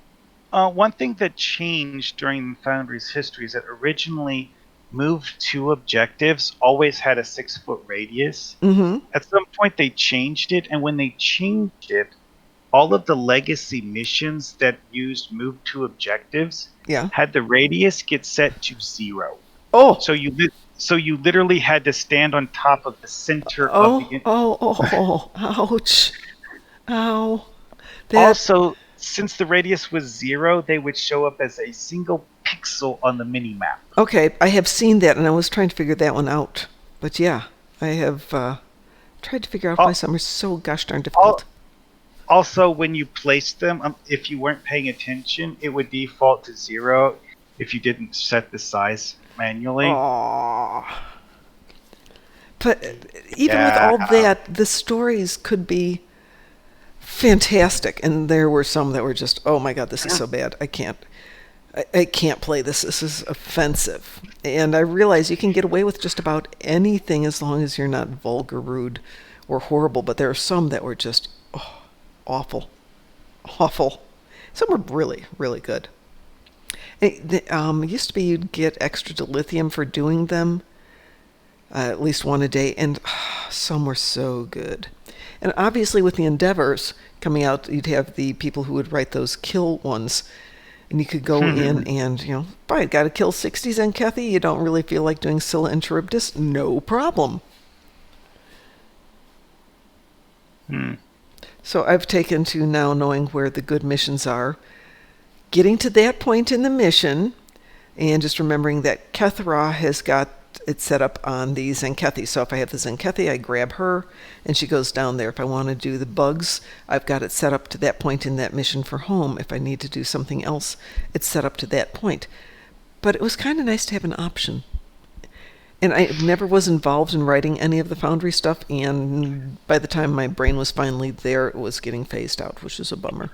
one thing that changed during Foundry's history is that originally Move 2 objectives always had a 6-foot radius. Mm-hmm. At some point they changed it, and when they changed it, all of the legacy missions that used Move 2 objectives had the radius get set to 0. Oh! So you literally had to stand on top of the center of the... Ouch. Ow. Also, since the radius was 0, they would show up as a single pixel on the mini-map. Okay, I have seen that, and I was trying to figure that one out. But yeah, I have tried to figure out why some are so gosh darn difficult. Also, when you placed them, if you weren't paying attention, it would default to 0 if you didn't set the size manually. Aww. But even with all that, the stories could be fantastic, and there were some that were just, oh my god, this is so bad. I can't play this. This is offensive. And I realize you can get away with just about anything as long as you're not vulgar, rude, or horrible, but there are some that were just awful. Some were really, really good. It used to be you'd get extra dilithium for doing them, at least one a day, and some were so good. And obviously with the Endeavors coming out, you'd have the people who would write those kill ones, and you could go in and, boy, got to kill 60 Zenkethy, you don't really feel like doing Scylla and Charybdis? No problem. So I've taken to now knowing where the good missions are, getting to that point in the mission, and just remembering that Kethra has got it set up on the Zenkethi. So if I have the Zenkethi, I grab her, and she goes down there. If I want to do the bugs, I've got it set up to that point in that mission for home. If I need to do something else, it's set up to that point. But it was kind of nice to have an option. And I never was involved in writing any of the Foundry stuff, and by the time my brain was finally there, it was getting phased out, which is a bummer.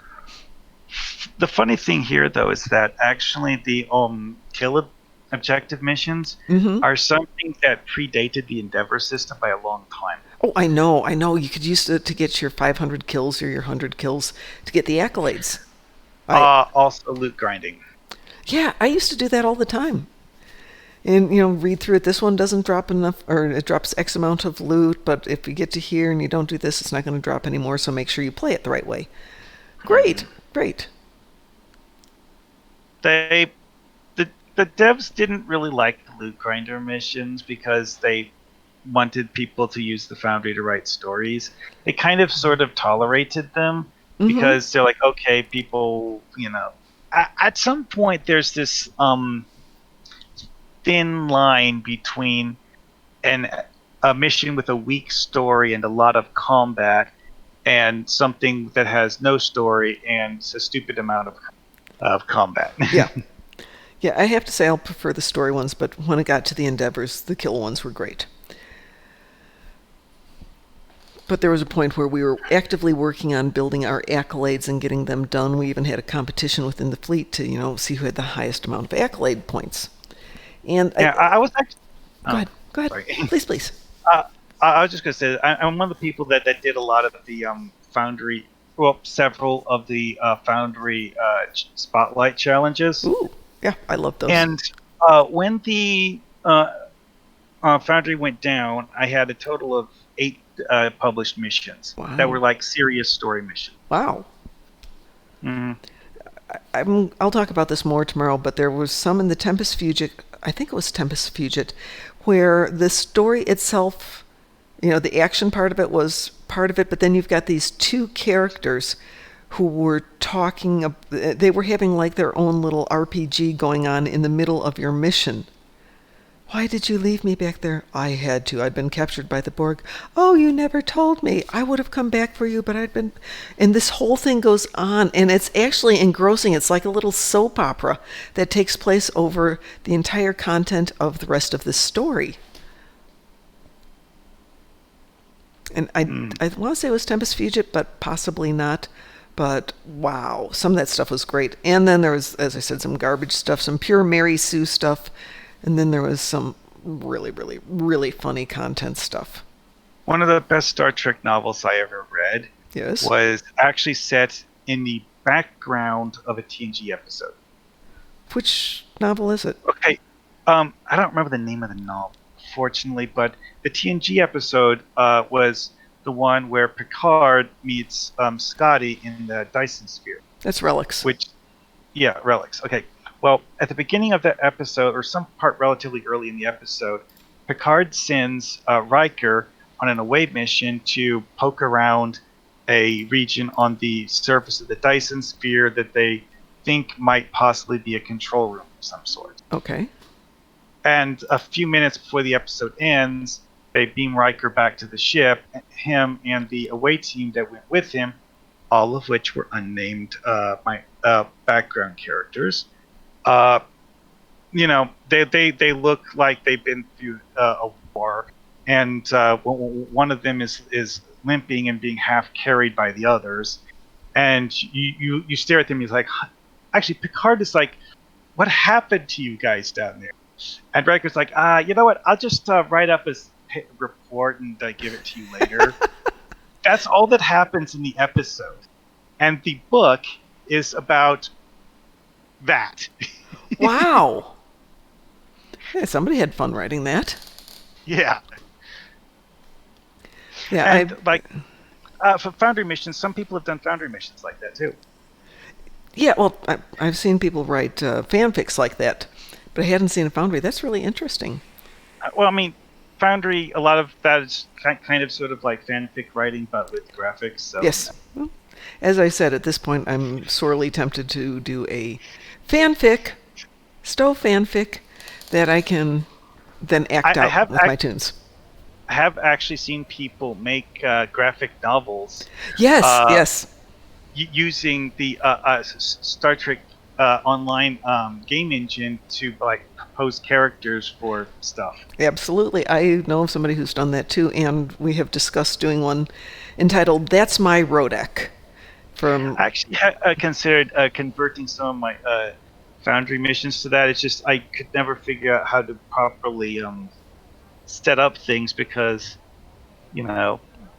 The funny thing here, though, is that actually the kill objective missions are something that predated the Endeavor system by a long time. Oh, I know. You could use it to get your 500 kills or your 100 kills to get the accolades. Also loot grinding. Yeah, I used to do that all the time. And, read through it. This one doesn't drop enough, or it drops X amount of loot, but if you get to here and you don't do this, it's not going to drop anymore, so make sure you play it the right way. Great. The devs didn't really like the loot grinder missions because they wanted people to use the Foundry to write stories. They kind of sort of tolerated them because they're like, okay, people, at some point there's this thin line between a mission with a weak story and a lot of combat and something that has no story and a stupid amount of combat. Yeah, I have to say I'll prefer the story ones, but when it got to the Endeavors, the kill ones were great. But there was a point where we were actively working on building our accolades and getting them done. We even had a competition within the fleet to, see who had the highest amount of accolade points. And I was actually... Go ahead. Sorry. Please. I was just going to say, I'm one of the people that did a lot of the Foundry, several of the Foundry Spotlight challenges. Ooh, yeah, I love those. And when the Foundry went down, I had a total of 8 published missions that were like serious story missions. Wow. I'll talk about this more tomorrow, but there was some in the Tempest Fugit, I think it was Tempest Fugit, where the story itself, the action part of it was part of it, but then you've got these 2 characters who were talking, they were having like their own little RPG going on in the middle of your mission. Why did you leave me back there? I had to. I'd been captured by the Borg. Oh, you never told me. I would have come back for you, but I'd been... And this whole thing goes on, and it's actually engrossing. It's like a little soap opera that takes place over the entire content of the rest of the story. And I want to say it was Tempest Fugit, but possibly not. But wow, some of that stuff was great. And then there was, as I said, some garbage stuff, some pure Mary Sue stuff. And then there was some really, really, really funny content stuff. One of the best Star Trek novels I ever read was actually set in the background of a TNG episode. Which novel is it? Okay, I don't remember the name of the novel, fortunately, but the TNG episode was the one where Picard meets Scotty in the Dyson Sphere. That's Relics. Relics. Okay. Well, at the beginning of that episode, or some part relatively early in the episode, Picard sends Riker on an away mission to poke around a region on the surface of the Dyson Sphere that they think might possibly be a control room of some sort. Okay. And a few minutes before the episode ends, they beam Riker back to the ship, him and the away team that went with him, all of which were unnamed background characters. They look like they've been through a war, and one of them is limping and being half carried by the others. And you stare at them. He's like, actually, Picard is like, what happened to you guys down there? And Riker's like, you know what? I'll just write up a report and give it to you later. That's all that happens in the episode, and the book is about that. Wow. Yeah, somebody had fun writing that. Yeah. Yeah. And for Foundry missions, some people have done Foundry missions like that too. Yeah, well, I've seen people write fanfics like that, but I hadn't seen a Foundry. That's really interesting. Foundry, a lot of that is kind of sort of like fanfic writing, but with graphics. So Yes. Well, as I said, at this point, I'm sorely tempted to do a fanfic, STO fanfic, that I can then act I out have with my tunes. I have actually seen people make graphic novels Yes, yes. using the Star Trek online game engine to like propose characters for stuff. Absolutely. I know of somebody who's done that too, and we have discussed doing one entitled That's My Rodek. From I actually considered converting some of my Foundry missions to that. It's just I could never figure out how to properly set up things because,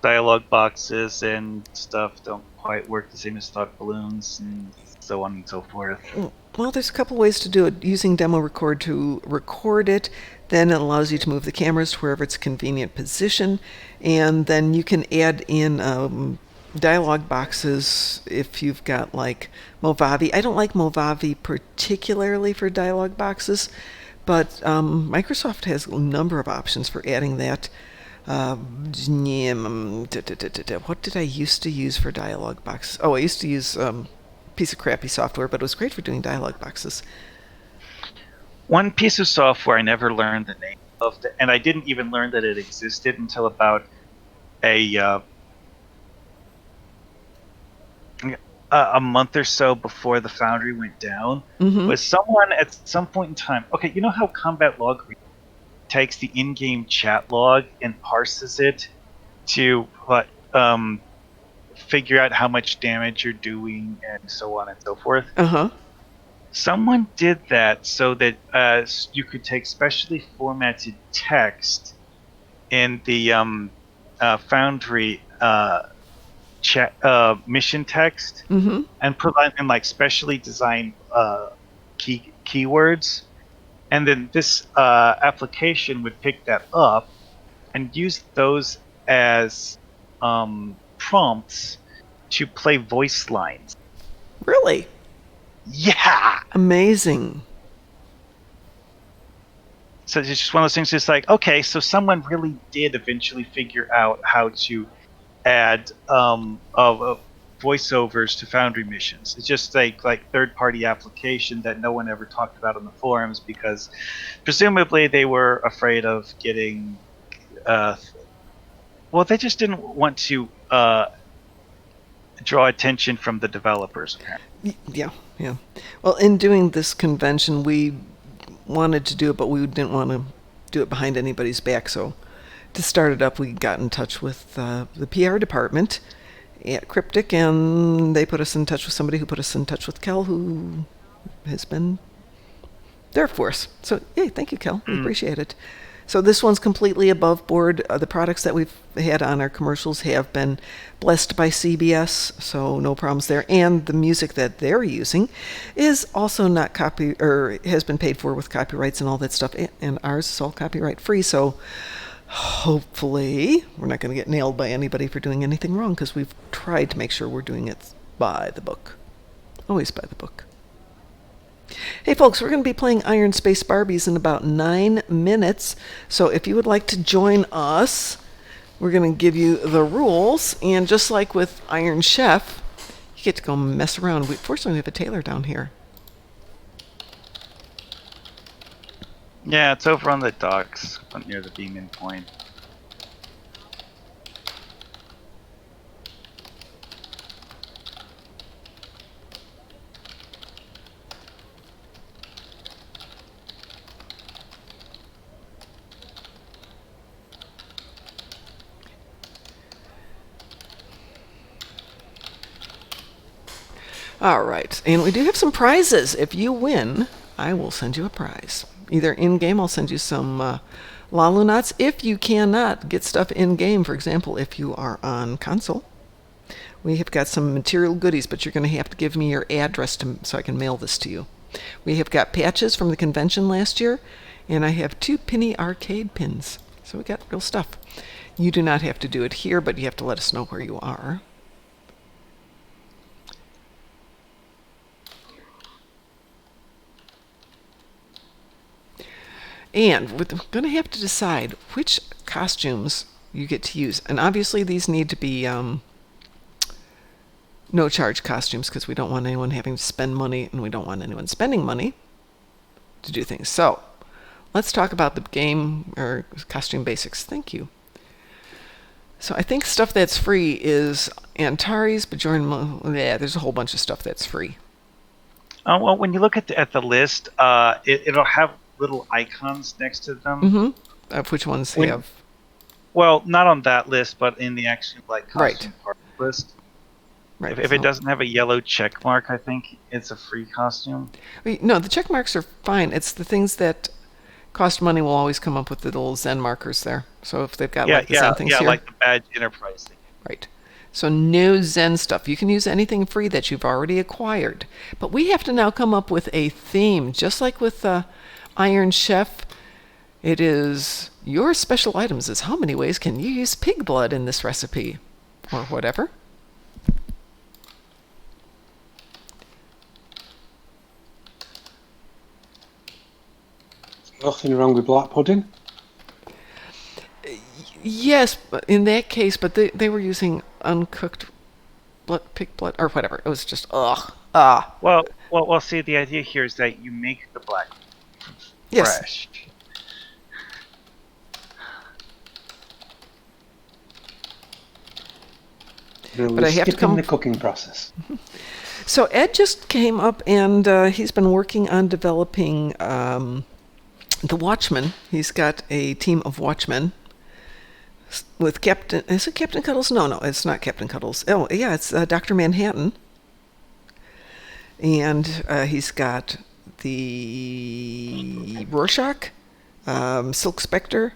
dialogue boxes and stuff don't quite work the same as thought balloons and so on and so forth. Well, there's a couple ways to do it. Using demo record to record it, then it allows you to move the cameras to wherever it's a convenient position, and then you can add in dialogue boxes if you've got like Movavi. I don't like Movavi particularly for dialogue boxes, but Microsoft has a number of options for adding that. What did I used to use for dialogue boxes? Oh, I used to use piece of crappy software, but it was great for doing dialogue boxes. One piece of software I never learned the name of, and I didn't even learn that it existed until about a month or so before the Foundry went down. Was someone at some point in time. Okay, you know how Combat Log takes the in-game chat log and parses it to figure out how much damage you're doing and so on and so forth. Someone did that so that you could take specially formatted text in the Foundry chat mission text and put in like specially designed keywords. And then this application would pick that up and use those as prompts to play voice lines. Really? Yeah! Amazing. So it's just one of those things, just like, okay, so someone really did eventually figure out how to add voiceovers to Foundry missions. It's just like third-party application that no one ever talked about on the forums because presumably they were afraid of getting they just didn't want to draw attention from the developers, apparently. Yeah. Well, in doing this convention, we wanted to do it, but we didn't want to do it behind anybody's back, so to start it up, we got in touch with the PR department at Cryptic, and they put us in touch with somebody who put us in touch with Kel, who has been there for us. So, yay, thank you, Kel. We appreciate it. So this one's completely above board. The products that we've had on our commercials have been blessed by CBS, so no problems there. And the music that they're using is also not has been paid for with copyrights and all that stuff. And ours is all copyright free, so hopefully we're not going to get nailed by anybody for doing anything wrong, because we've tried to make sure we're doing it by the book. Always by the book. Hey folks, we're going to be playing Iron Space Barbies in about 9 minutes, so if you would like to join us, we're going to give you the rules, and just like with Iron Chef, you get to go mess around. Fortunately, we have a tailor down here. Yeah, it's over on the docks, near the beam-in point. All right, and we do have some prizes. If you win, I will send you a prize. Either in-game, I'll send you some Lalunauts. If you cannot get stuff in-game, for example, if you are on console, we have got some material goodies, but you're going to have to give me your address so I can mail this to you. We have got patches from the convention last year, and I have 2 penny arcade pins. So we got real stuff. You do not have to do it here, but you have to let us know where you are. And we're going to have to decide which costumes you get to use. And obviously these need to be no charge costumes because we don't want anyone having to spend money and we don't want anyone spending money to do things. So let's talk about the game or costume basics. Thank you. So I think stuff that's free is Antares, Bajoran. Yeah, there's a whole bunch of stuff that's free. Well, when you look at the list, it'll have little icons next to them. Mm-hmm. Of which ones have. Well, not on that list, but in the actual costume part list. Right. If it doesn't have a yellow check mark, I think it's a free costume. No, the check marks are fine. It's the things that cost money will always come up with the little Zen markers there. So if they've got the Zen things here. Like the badge Enterprise thing. Right. So no Zen stuff. You can use anything free that you've already acquired. But we have to now come up with a theme, just like with Iron Chef. It is your special items is how many ways can you use pig blood in this recipe? Or whatever. Nothing wrong with black pudding? Yes, but in that case, but they were using uncooked pig blood, or whatever. It was just, Well, see, the idea here is that you make the black fresh. But I have to come the cooking process. So Ed just came up and he's been working on developing the Watchmen. He's got a team of Watchmen with Captain. Is it Captain Cuddles? No, it's not Captain Cuddles. Oh, yeah, it's Dr. Manhattan. And he's got the Rorschach, Silk Spectre,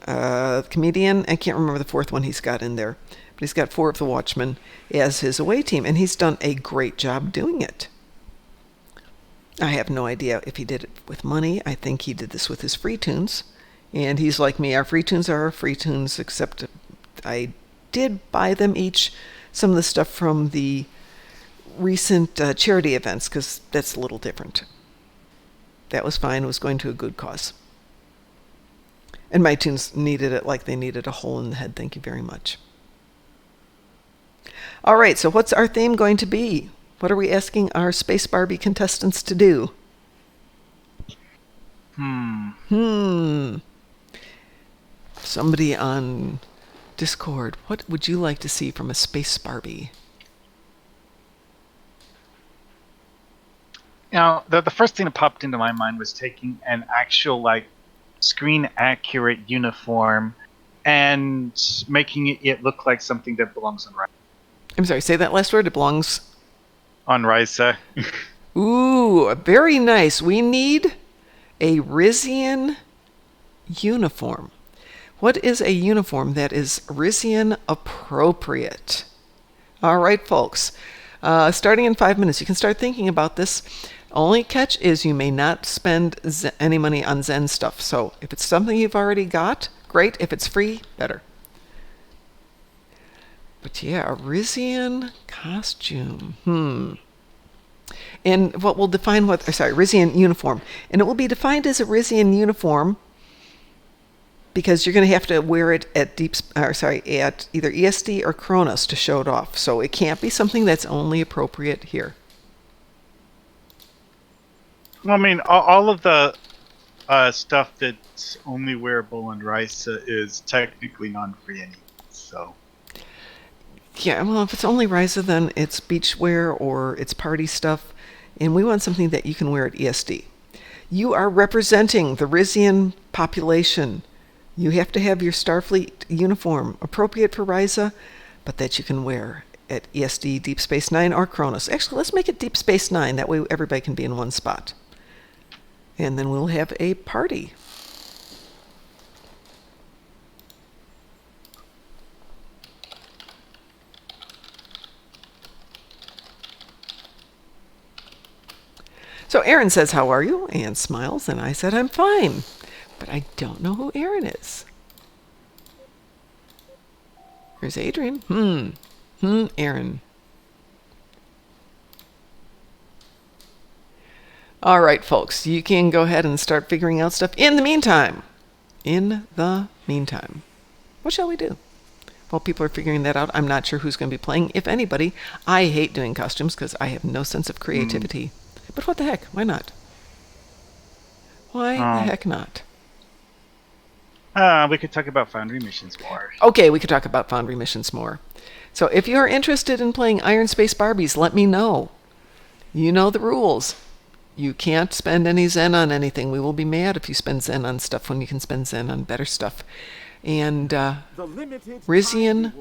Comedian. I can't remember the fourth one he's got in there. But he's got 4 of the Watchmen as his away team, and he's done a great job doing it. I have no idea if he did it with money. I think he did this with his free tunes. And he's like me. Our free tunes are our free tunes, except I did buy them each some of the stuff from the recent charity events, because that's a little different. That was fine. It was going to a good cause. And my tunes needed it like they needed a hole in the head. Thank you very much. All right, so what's our theme going to be? What are we asking our Space Barbie contestants to do? Somebody on Discord, what would you like to see from a Space Barbie? Now, the first thing that popped into my mind was taking an actual, screen-accurate uniform and making it look like something that belongs on Risa. I'm sorry, say that last word. It belongs on Risa. Ooh, very nice. We need a Rizian uniform. What is a uniform that is Rizian appropriate? All right, folks. Starting in 5 minutes, you can start thinking about this. Only catch is you may not spend any money on Zen stuff. So if it's something you've already got, great. If it's free, better. But yeah, a Rizian costume. And what will define Rizian uniform. And it will be defined as a Rizian uniform because you're going to have to wear it at at either ESD or Kronos to show it off. So it can't be something that's only appropriate here. Well, I mean, all of the stuff that's only wearable on Risa is technically non-free anyway, so... Yeah, well, if it's only Risa, then it's beachwear or it's party stuff, and we want something that you can wear at ESD. You are representing the Rizian population. You have to have your Starfleet uniform appropriate for Risa, but that you can wear at ESD, Deep Space Nine, or Kronos. Actually, let's make it Deep Space Nine. That way everybody can be in one spot. And then we'll have a party. So Aaron says, "How are you?" and smiles, and I said, "I'm fine." But I don't know who Aaron is. Here's Adrian. Aaron. All right, folks, you can go ahead and start figuring out stuff. In the meantime, what shall we do? While people are figuring that out, I'm not sure who's going to be playing, if anybody. I hate doing costumes because I have no sense of creativity. But what the heck? Why not? Why the heck not? We could talk about Foundry missions more. Okay, we could talk about Foundry missions more. So if you're interested in playing Iron Space Barbies, let me know. You know the rules. You can't spend any Zen on anything. We will be mad if you spend Zen on stuff when you can spend Zen on better stuff. And Rizian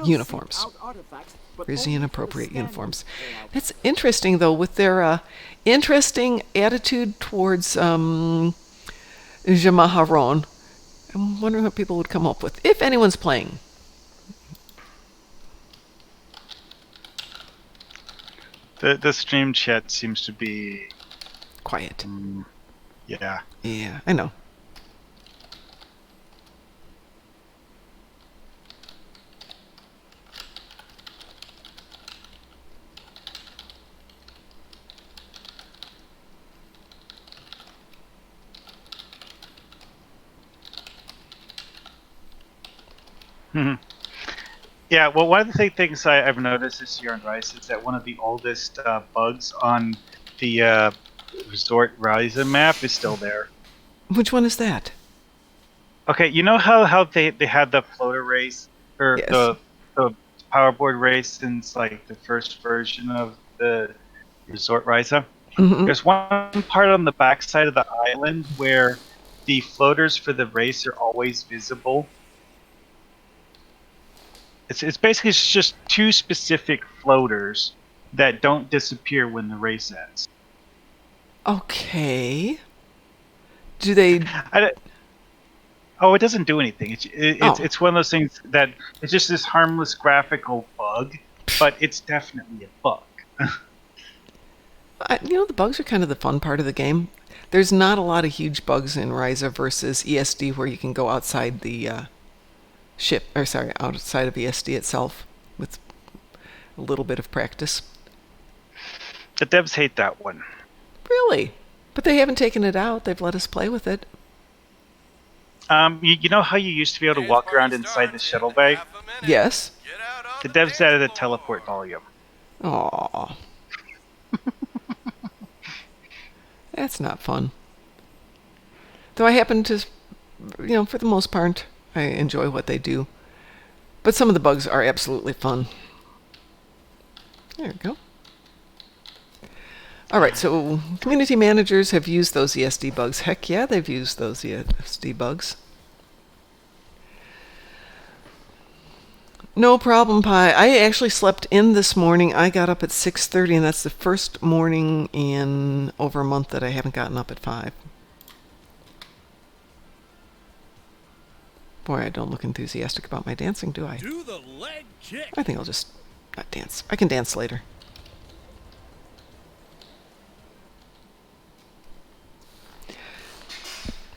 uniforms. Rizian appropriate uniforms. That's interesting, though, with their interesting attitude towards Jamaharon. I'm wondering what people would come up with, if anyone's playing. The stream chat seems to be quiet. Yeah. Yeah, I know. Yeah, well, one of the things I've noticed this year on Rise is that one of the oldest bugs on the Resort Ryza map is still there. Which one is that? Okay, you know how they had the floater race, or Yes. the powerboard race since, like, the first version of the Resort Ryza? Mm-hmm. There's one part on the backside of the island where the floaters for the race are always visible. It's basically just two specific floaters that don't disappear when the race ends. Okay. Do they... It doesn't do anything. It's one of those things that it's just this harmless graphical bug, but it's definitely a bug. The bugs are kind of the fun part of the game. There's not a lot of huge bugs in Ryza versus ESD where you can go outside the outside of ESD itself with a little bit of practice. The devs hate that one. Really? But they haven't taken it out. They've let us play with it. You know how you used to be able to walk around inside the shuttle bay? Yes. The devs added a teleport volume. Aww. That's not fun. Though I happen to, for the most part, I enjoy what they do. But some of the bugs are absolutely fun. There we go. All right, so community managers have used those ESD bugs. Heck yeah, they've used those ESD bugs. No problem, Pi. I actually slept in this morning. I got up at 6:30, and that's the first morning in over a month that I haven't gotten up at 5. Boy, I don't look enthusiastic about my dancing, do I? Do the leg kick. I think I'll just not dance. I can dance later.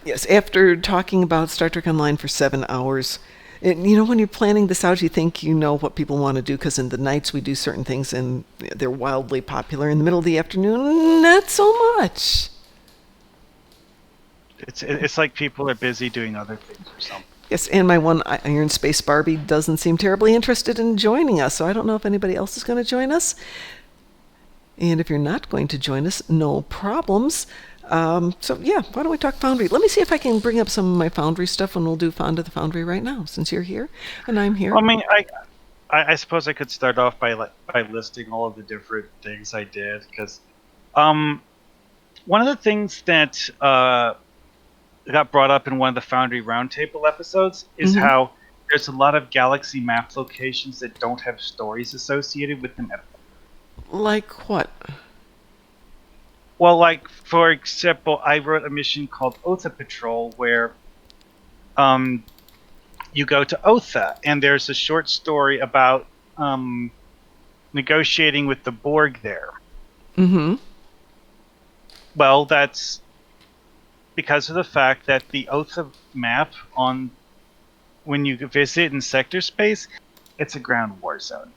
Yes, after talking about Star Trek Online for 7 hours, when you're planning this out, you think you know what people want to do, because in the nights we do certain things and they're wildly popular. In the middle of the afternoon, not so much. It's like people are busy doing other things or something. Yes, and my one Iron Space Barbie doesn't seem terribly interested in joining us, so I don't know if anybody else is going to join us. And if you're not going to join us, no problems. So yeah, why don't we talk Foundry? Let me see if I can bring up some of my Foundry stuff, and we'll do Fond of the Foundry right now, since you're here and I'm here. I mean, I suppose I could start off by listing all of the different things I did, because one of the things that got brought up in one of the Foundry Roundtable episodes is how there's a lot of galaxy map locations that don't have stories associated with them at all. Like what? Well, like, for example, I wrote a mission called Otha Patrol, where you go to Otha, and there's a short story about negotiating with the Borg there. Mm-hmm. Well, that's because of the fact that the Otha map, when you visit in sector space, it's a ground war zone.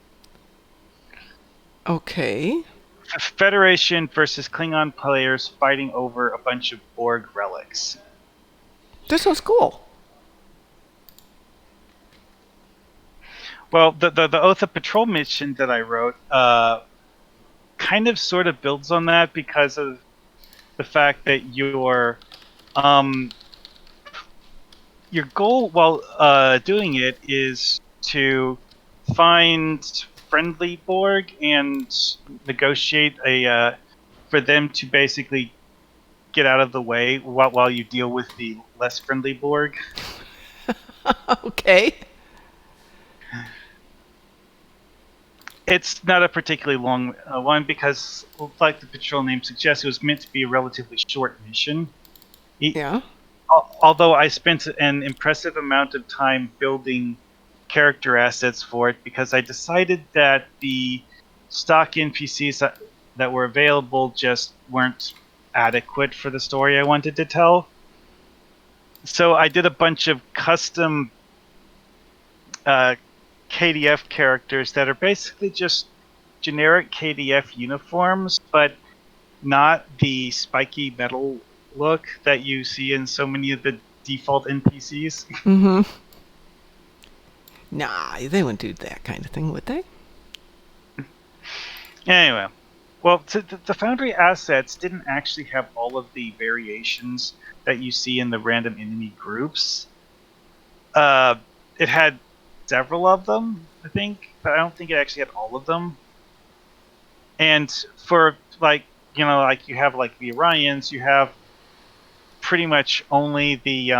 Okay. Federation versus Klingon players fighting over a bunch of Borg relics. This sounds cool. Well, the Oath of Patrol mission that I wrote kind of sort of builds on that because of the fact that your goal while doing it is to find friendly Borg and negotiate for them to basically get out of the way while you deal with the less friendly Borg. Okay. It's not a particularly long one because, like the patrol name suggests, it was meant to be a relatively short mission. Yeah. Although I spent an impressive amount of time building character assets for it because I decided that the stock NPCs that were available just weren't adequate for the story I wanted to tell. So I did a bunch of custom KDF characters that are basically just generic KDF uniforms, but not the spiky metal look that you see in so many of the default NPCs. Mm-hmm. Nah, they wouldn't do that kind of thing, would they? Anyway, well, the Foundry assets didn't actually have all of the variations that you see in the random enemy groups. It had several of them, I think, but I don't think it actually had all of them. And for you have like the Orions, you have pretty much only the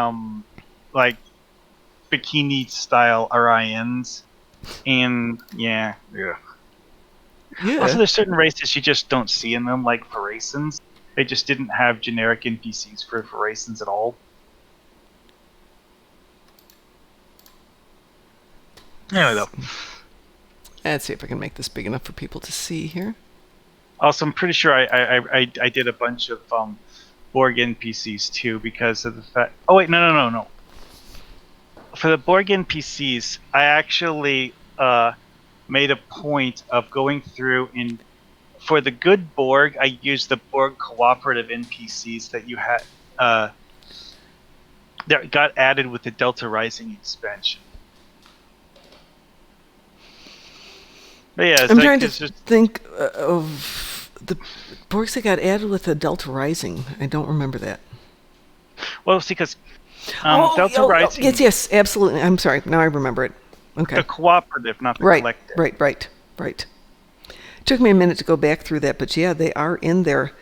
bikini style Orions, and yeah. Also, there's certain races you just don't see in them, like Pharasans. They just didn't have generic NPCs for Pharasans at all. Anyway, though. Let's see if I can make this big enough for people to see here. Also, I'm pretty sure I did a bunch of Borg NPCs too because of the fact. Oh wait, no. For the Borg NPCs, I actually made a point of going through and for the good Borg, I used the Borg cooperative NPCs that you had that got added with the Delta Rising expansion. But yeah, I'm trying to think of the Borgs that got added with the Delta Rising. I don't remember that. Well, see, because Delta Rising... Yes, absolutely. I'm sorry. Now I remember it. Okay. The cooperative, not the collective. Right. It took me a minute to go back through that, but yeah, they are in there.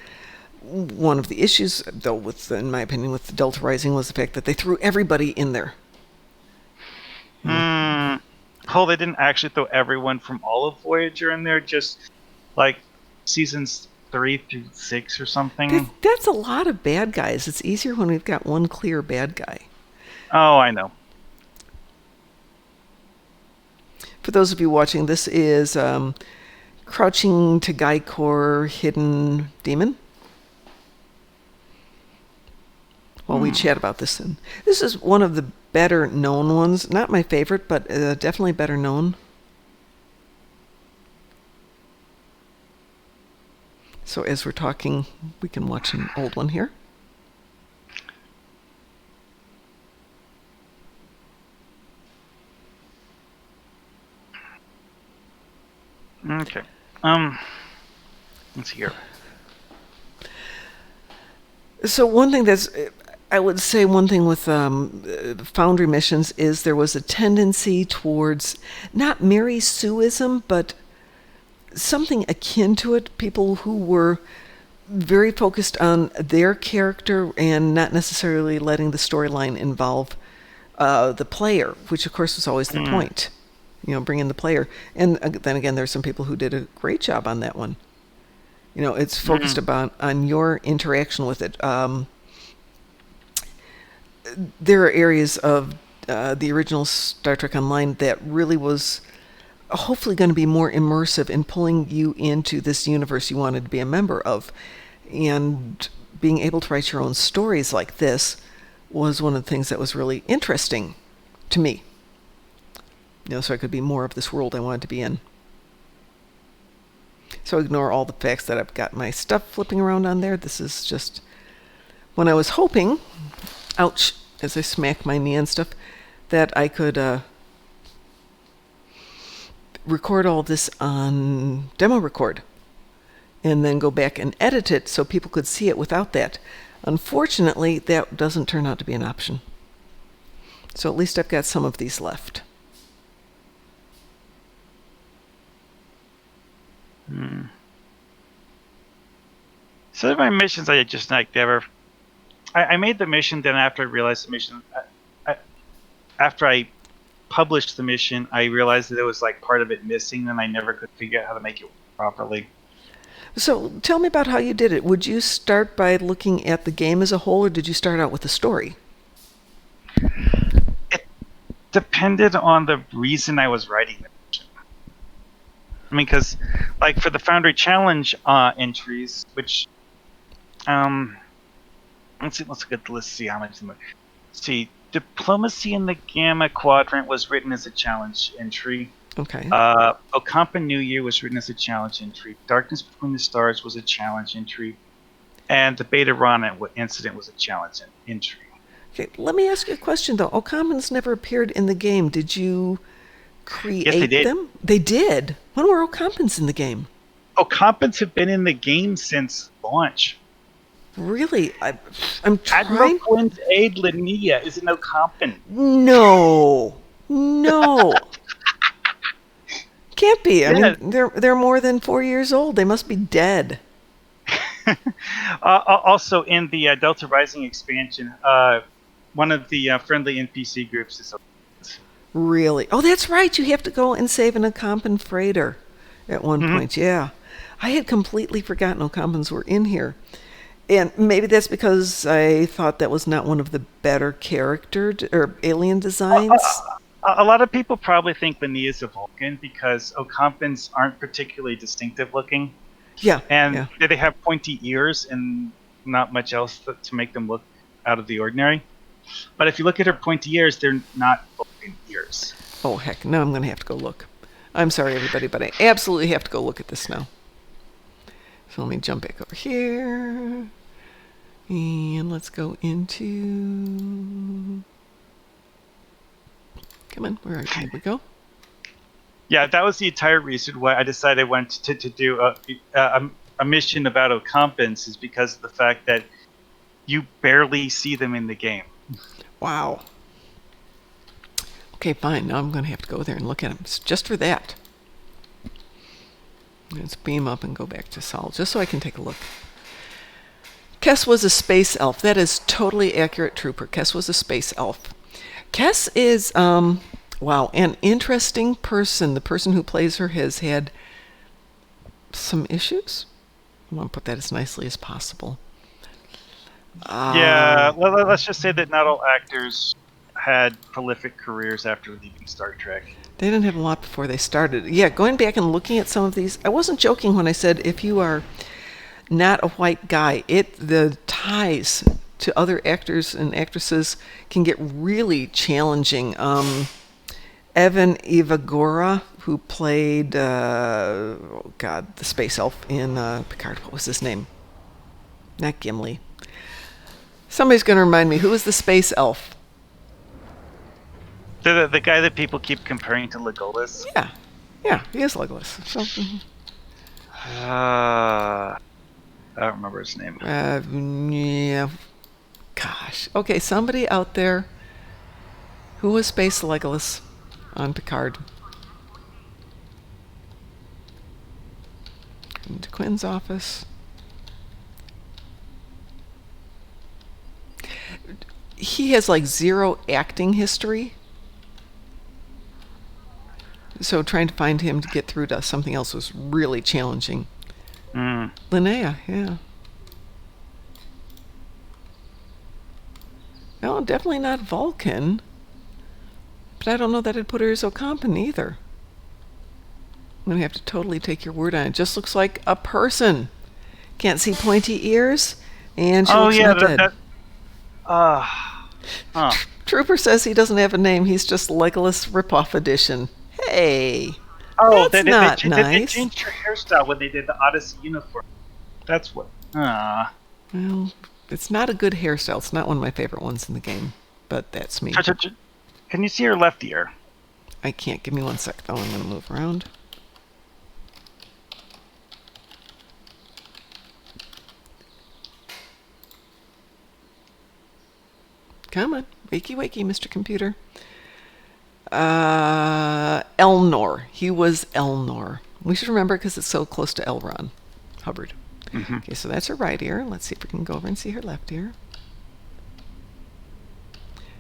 One of the issues, though, in my opinion, with the Delta Rising was the fact that they threw everybody in there. Oh, they didn't actually throw everyone from all of Voyager in there, just like seasons 3 through 6 or something. That's a lot of bad guys. It's easier when we've got one clear bad guy. Oh, I know. For those of you watching, this is Crouching to Gaikor Hidden Demon. While we chat about this, and this is one of the better known ones. Not my favorite, but definitely better known. So as we're talking, we can watch an old one here. Okay. Let's see here. So one thing I would say one thing with Foundry missions is there was a tendency towards not Mary Sueism, but something akin to it. People who were very focused on their character and not necessarily letting the storyline involve the player, which of course was always the point. Bring in the player. And then again, there's some people who did a great job on that one. It's focused on your interaction with it. There are areas of the original Star Trek Online that really was hopefully going to be more immersive in pulling you into this universe you wanted to be a member of. And being able to write your own stories like this was one of the things that was really interesting to me. So I could be more of this world I wanted to be in. So ignore all the facts that I've got my stuff flipping around on there. This is just when I was hoping, ouch, as I smack my knee and stuff, that I could record all this on demo record and then go back and edit it so people could see it without that. Unfortunately, that doesn't turn out to be an option. So at least I've got some of these left. Some of my missions I just never. I made the mission, then after I realized the mission, after I published the mission, I realized that there was like part of it missing, and I never could figure out how to make it work properly. So tell me about how you did it. Would you start by looking at the game as a whole, or did you start out with the story? It depended on the reason I was writing the mission. I mean, because like for the Foundry Challenge entries, which let's look at the list, see how much. See, Diplomacy in the Gamma Quadrant was written as a challenge entry. Okay. Ocampa New Year was written as a challenge entry. Darkness Between the Stars was a challenge entry. And the Beta Rana incident was a challenge entry. Okay, let me ask you a question, though. Ocampans never appeared in the game. Did you create Yes, they did. them? They did? When were Ocampans in the game? Ocampans have been in the game since launch. Really? I'm Admiral trying... Quinn's aide, Linnea, is an Ocampan. No. Can't be. I Yeah. mean, they're more than 4 years old. They must be dead. Also, in the Delta Rising expansion, one of the friendly NPC groups is Ocampans. Really? Oh, that's right. You have to go and save an Ocampan freighter at one point. Yeah. I had completely forgotten Ocampans were in here. And maybe that's because I thought that was not one of the better character or alien designs. A lot of people probably think Linnea is a Vulcan because Ocampans aren't particularly distinctive looking. Yeah. And they have pointy ears and not much else to make them look out of the ordinary. But if you look at her pointy ears, they're not Vulcan ears. Oh, heck. Now I'm going to have to go look. I'm sorry, everybody, but I absolutely have to go look at this now. So let me jump back over here. And let's go into... Come on, where are you? Here we go. Yeah, that was the entire reason why I decided I wanted to do a mission about Ocampans, is because of the fact that you barely see them in the game. Wow. Okay, fine. Now I'm going to have to go there and look at them just for that. Let's beam up and go back to Sol, just so I can take a look. Kess was a space elf. That is totally accurate, Trooper. Kess was a space elf. Kess is, wow, an interesting person. The person who plays her has had some issues. I want to put that as nicely as possible. Yeah, let's just say that not all actors had prolific careers after leaving Star Trek. They didn't have a lot before they started. Yeah, going back and looking at some of these, I wasn't joking when I said if you are not a white guy, the ties to other actors and actresses can get really challenging. Evan Evagora, who played, the space elf in Picard. What was his name? Not Gimli. Somebody's going to remind me. Who was the space elf? The guy that people keep comparing to Legolas. Yeah, he is Legolas. So, I don't remember his name. yeah. Gosh. Okay, somebody out there who was Space Legolas on Picard. Into Quinn's office. He has like 0 acting history. So trying to find him to get through to something else was really challenging. Linnea, yeah. No, definitely not Vulcan. But I don't know that I'd put her as Ocampan either. I'm going to have to totally take your word on it. Just looks like a person. Can't see pointy ears, and she looks not dead. Trooper says he doesn't have a name. He's just Legolas ripoff edition. Hey, Oh, That's not they nice. changed her hairstyle when they did the Odyssey uniform. That's what. Well, it's not a good hairstyle. It's not one of my favorite ones in the game, but that's me. Can you see her left ear? I can't. Give me 1 sec, though. I'm going to move around. Come on. Wakey, wakey, Mr. Computer. Elnor. He was Elnor. We should remember because it's so close to L. Ron Hubbard. Mm-hmm. Okay, so that's her right ear. Let's see if we can go over and see her left ear.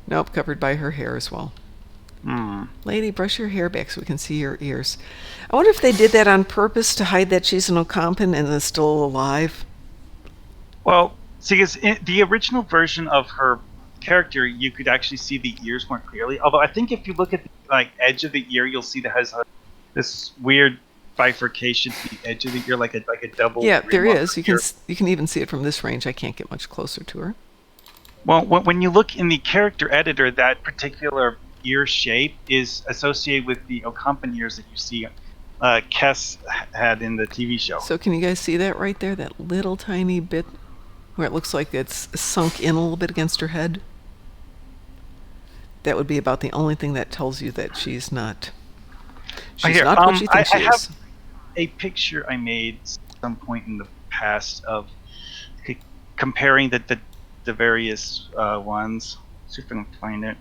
Nope, covered by her hair as well. Lady, brush your hair back so we can see your ears. I wonder if they did that on purpose to hide that she's an Ocampan and is still alive. Well, see, because in the original version of her character, you could actually see the ears more clearly. Although I think if you look at the edge of the ear, you'll see that has this weird bifurcation to the edge of the ear, like a double. Yeah, there rim is. of You can even see it from this range. I can't get much closer to her. Well, when you look in the character editor, that particular ear shape is associated with the Ocampan ears that you see Kess had in the TV show. So can you guys see that right there? That little tiny bit where it looks like it's sunk in a little bit against her head? That would be about the only thing that tells you that she's not not what she thinks she is. I have a picture I made at some point in the past of comparing the various ones. See if I can find it.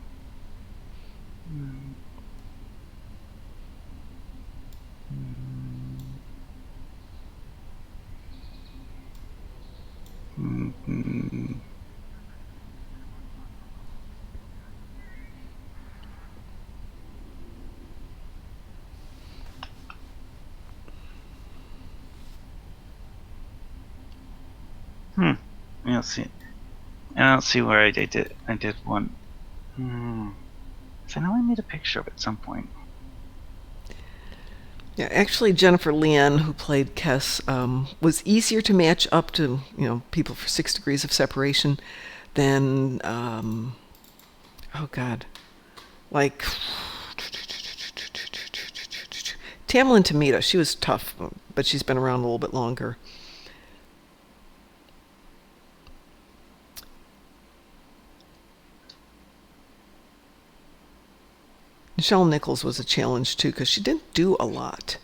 Let's see. I don't see where I did. I did one. So I know I made a picture of it at some point. Yeah, actually, Jennifer Leanne, who played Kess, was easier to match up to, people for 6 degrees of separation than, like Tamlin Tamita. She was tough, but she's been around a little bit longer. Nichelle Nichols was a challenge, too, because she didn't do a lot.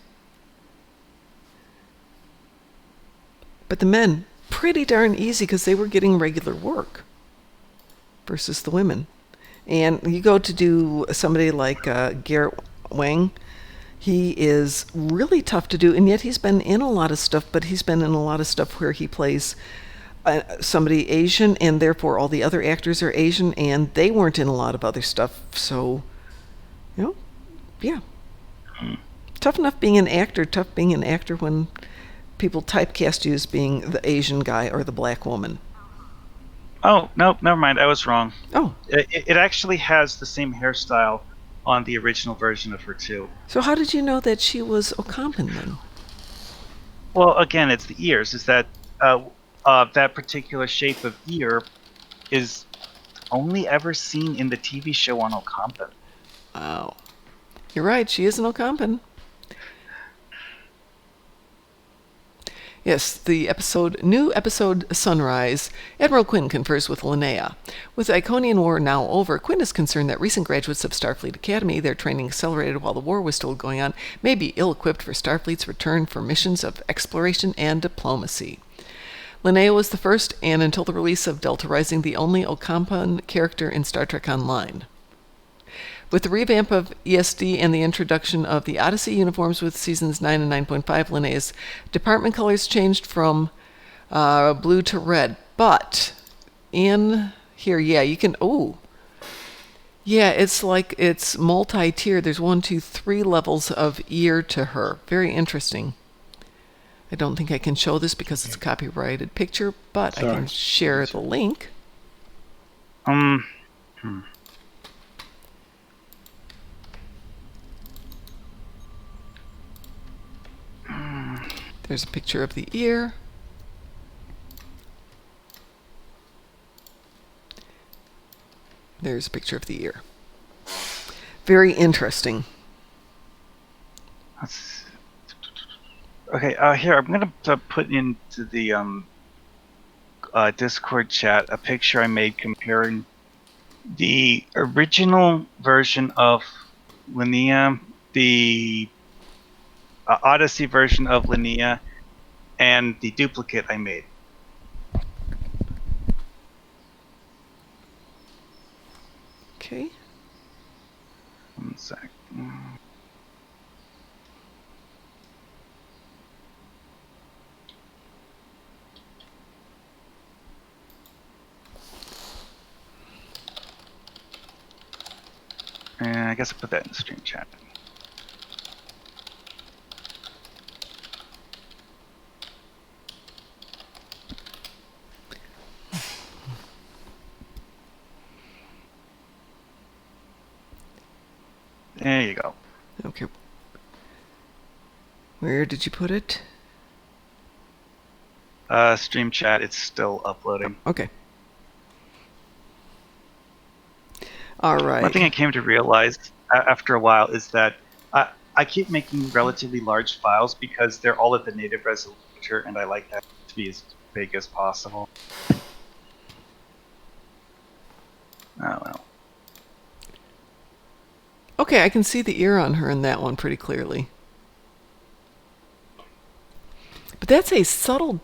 But the men, pretty darn easy, because they were getting regular work versus the women. And you go to do somebody like Garrett Wang, he is really tough to do, and yet he's been in a lot of stuff, but he's been in a lot of stuff where he plays somebody Asian, and therefore all the other actors are Asian, and they weren't in a lot of other stuff, so... yeah. Tough enough being an actor, tough being an actor when people typecast you as being the Asian guy or the black woman. Oh, no, never mind. I was wrong. Oh. It actually has the same hairstyle on the original version of her, too. So how did you know that she was Ocampan, then? Well, again, it's the ears. Is that that particular shape of ear is only ever seen in the TV show on Ocampan. Oh. You're right, she is an Ocampan. Yes, the new episode Sunrise, Admiral Quinn confers with Linnea. With the Iconian War now over, Quinn is concerned that recent graduates of Starfleet Academy, their training accelerated while the war was still going on, may be ill-equipped for Starfleet's return for missions of exploration and diplomacy. Linnea was the first, and until the release of Delta Rising, the only Ocampan character in Star Trek Online. With the revamp of ESD and the introduction of the Odyssey uniforms with seasons 9 and 9.5, Linnea's department colors changed from blue to red. But in here, you can... it's like it's multi-tiered. There's 1, 2, 3 levels of ear to her. Very interesting. I don't think I can show this because it's a copyrighted picture, but I can share the link. There's a picture of the ear. There's a picture of the ear. Very interesting. Okay, here, I'm going to put into the Discord chat a picture I made comparing the original version of Linnea, the Odyssey version of Linnea, and the duplicate I made. Okay. 1 sec. And I guess I'll put that in the stream chat. There you go. Okay. Where did you put it? Stream chat, it's still uploading. Okay. All right. One thing I came to realize after a while is that I keep making relatively large files because they're all at the native resolution, and I like that to be as big as possible. Oh well. Okay, I can see the ear on her in that one pretty clearly. But that's a subtle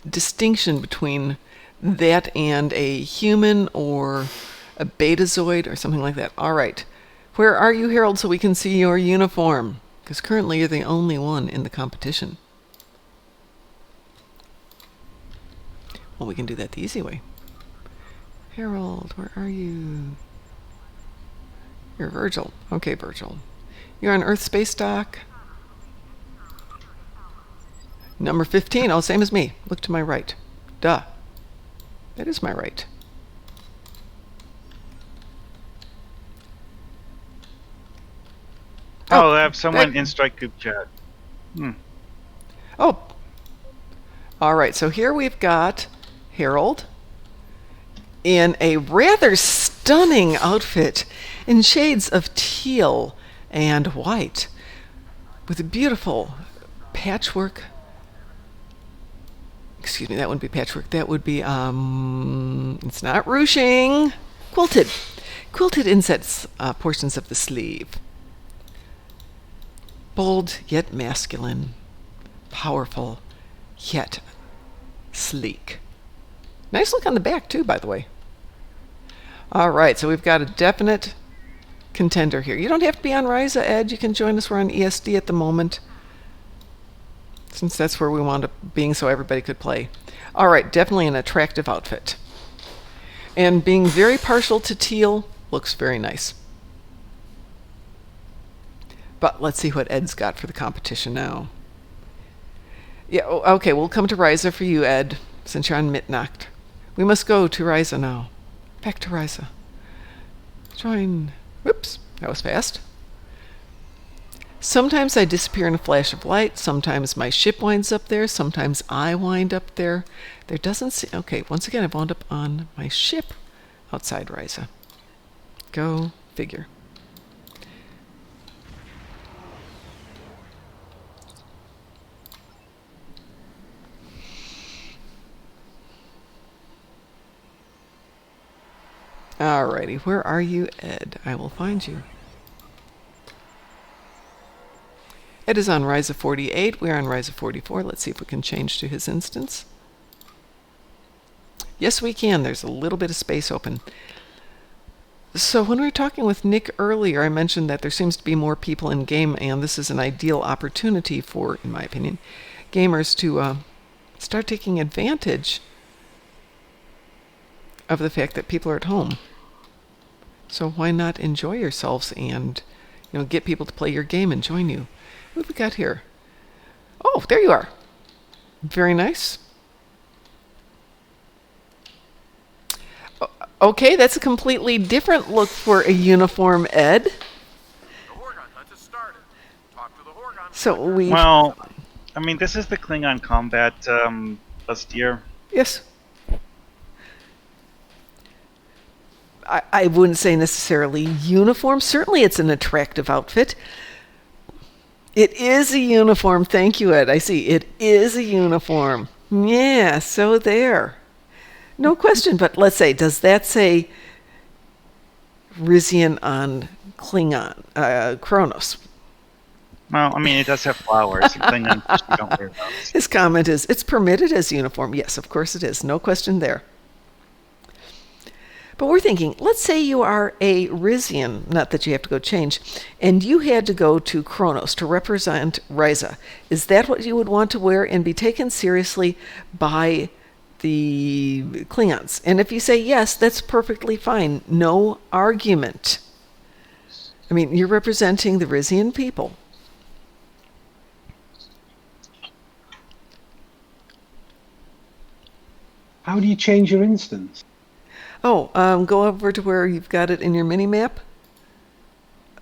distinction between that and a human or a betazoid or something like that. All right. Where are you, Harold, so we can see your uniform? Because currently you're the only one in the competition. Well, we can do that the easy way. Harold, where are you? You're Virgil. Okay, Virgil. You're on Earth Space Dock. Number 15. Oh, same as me. Look to my right. Duh. That is my right. Oh, I have someone in Strike Group chat. Oh. All right, so here we've got Harold in a rather stunning outfit in shades of teal and white with a beautiful patchwork. Excuse me, that wouldn't be patchwork. That would be, it's not ruching. Quilted. Quilted insets portions of the sleeve. Bold yet masculine. Powerful yet sleek. Nice look on the back, too, by the way. All right, so we've got a definite contender here. You don't have to be on Ryza, Ed. You can join us. We're on ESD at the moment, since that's where we wound up being so everybody could play. All right, definitely an attractive outfit. And being very partial to teal, looks very nice. But let's see what Ed's got for the competition now. Yeah, okay, we'll come to Ryza for you, Ed, since you're on Mitnacht. We must go to Ryza now. Back to Ryza. Join. Whoops, that was fast. Sometimes I disappear in a flash of light. Sometimes my ship winds up there. Sometimes I wind up there. There doesn't seem... Okay, once again, I've wound up on my ship outside Ryza. Go figure. Alrighty, where are you, Ed? I will find you. Ed is on Ryza 48. We're on Ryza 44. Let's see if we can change to his instance. Yes, we can. There's a little bit of space open. So when we were talking with Nick earlier, I mentioned that there seems to be more people in game, and this is an ideal opportunity for, in my opinion, gamers to start taking advantage of the fact that people are at home. So why not enjoy yourselves and, get people to play your game and join you? What have we got here? Oh, there you are. Very nice. Okay, that's a completely different look for a uniform, Ed. The Horgon hunt has started. Talk to the Horgon. So we... Well, I mean, this is the Klingon combat bustier. Yes. I wouldn't say necessarily uniform. Certainly it's an attractive outfit. It is a uniform. Thank you, Ed. I see. It is a uniform. Yeah, so there. No question, but let's say, does that say Rizian on Klingon, Kronos? Well, I mean, it does have flowers. Klingons usually don't wear those. His comment is, it's permitted as uniform. Yes, of course it is. No question there. But we're thinking, let's say you are a Rizian, not that you have to go change, and you had to go to Kronos to represent Ryza. Is that what you would want to wear and be taken seriously by the Klingons? And if you say yes, that's perfectly fine. No argument. I mean, you're representing the Rizian people. How do you change your instance? Oh, go over to where you've got it in your mini map.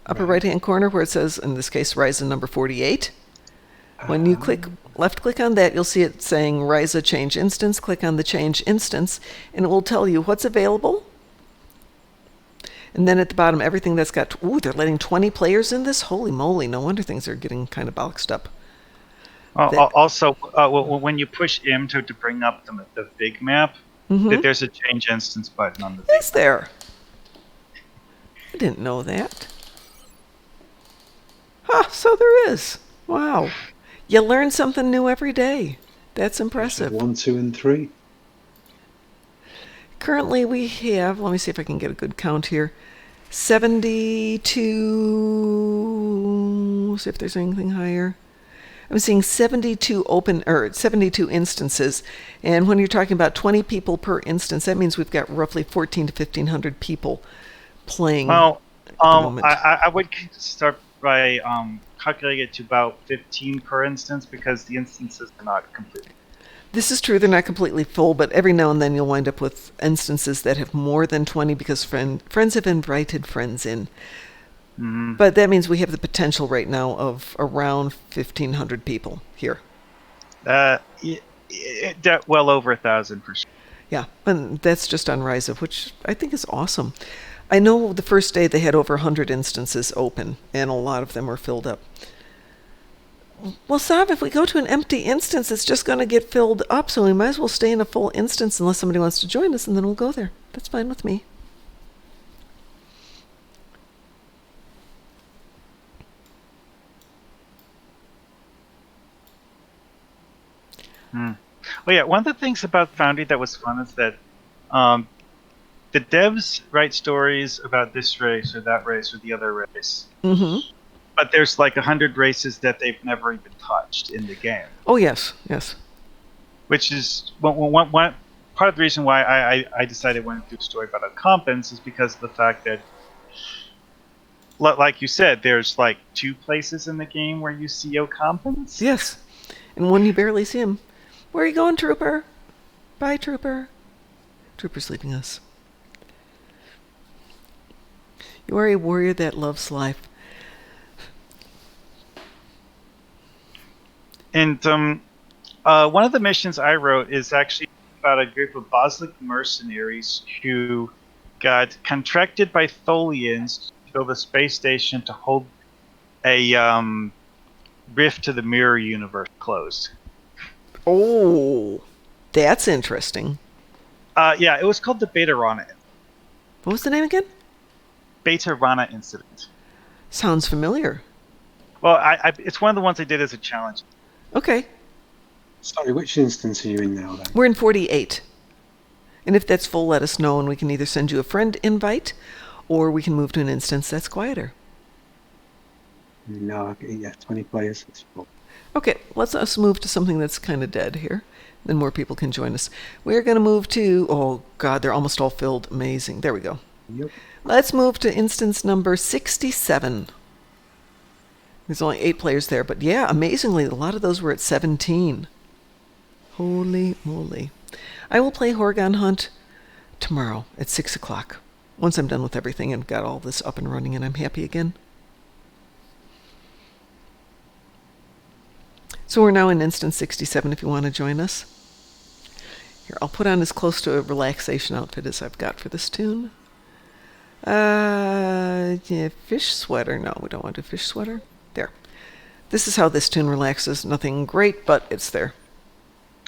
Upper right-hand corner where it says, in this case, Ryza number 48. When you left click on that, you'll see it saying Ryza change instance. Click on the change instance, and it will tell you what's available. And then at the bottom, everything that's got, ooh, they're letting 20 players in this? Holy moly, no wonder things are getting kind of boxed up. Also, when you push M to bring up the big map, there's a change instance button on the big Is there? I didn't know that. Huh, so there is. Wow. You learn something new every day. That's impressive. 1, 2, and 3. Currently we have, let me see if I can get a good count here, 72, see if there's anything higher. I'm seeing 72 72 instances, and when you're talking about 20 people per instance, that means we've got roughly 14 to 1,500 people playing Well, at the moment. I would start by calculating it to about 15 per instance because the instances are not complete. This is true, they're not completely full, but every now and then you'll wind up with instances that have more than 20 because friends have invited friends in. Mm-hmm. But that means we have the potential right now of around 1,500 people here. Well over 1,000 for sure. Yeah, and that's just on Ryza, which I think is awesome. I know the first day they had over 100 instances open, and a lot of them were filled up. Well, Sav, if we go to an empty instance, it's just going to get filled up, so we might as well stay in a full instance unless somebody wants to join us, and then we'll go there. That's fine with me. Well, yeah, one of the things about Foundry that was fun is that the devs write stories about this race or that race or the other race. Mm-hmm. But there's like 100 races that they've never even touched in the game. Oh, yes, yes. Which is one part of the reason why I decided I wanted to do a story about Incompetence is because of the fact that, like you said, there's like 2 places in the game where you see Incompetence. Yes, and one you barely see him. Where are you going, Trooper? Bye, Trooper. Trooper's leaving us. You are a warrior that loves life. And one of the missions I wrote is actually about a group of Boslic mercenaries who got contracted by Tholians to build a space station to hold a rift to the mirror universe closed. Oh, that's interesting. Yeah, it was called the Beta Rana. What was the name again? Beta Rana Incident. Sounds familiar. Well, it's one of the ones I did as a challenge. Okay. Sorry, which instance are you in now then? We're in 48. And if that's full, let us know, and we can either send you a friend invite, or we can move to an instance that's quieter. No, yeah, 20 players. It's full. Okay, let's us move to something that's kind of dead here. Then more people can join us. We're going to move to, oh God, they're almost all filled. Amazing. There we go. Yep. Let's move to instance number 67. There's only 8 players there, but yeah, amazingly, a lot of those were at 17. Holy moly. I will play Horgon Hunt tomorrow at 6 o'clock, once I'm done with everything and got all this up and running and I'm happy again. So we're now in instance 67 if you want to join us. Here, I'll put on as close to a relaxation outfit as I've got for this tune. Yeah, fish sweater. No, we don't want to do fish sweater. There. This is how this tune relaxes. Nothing great, but it's there.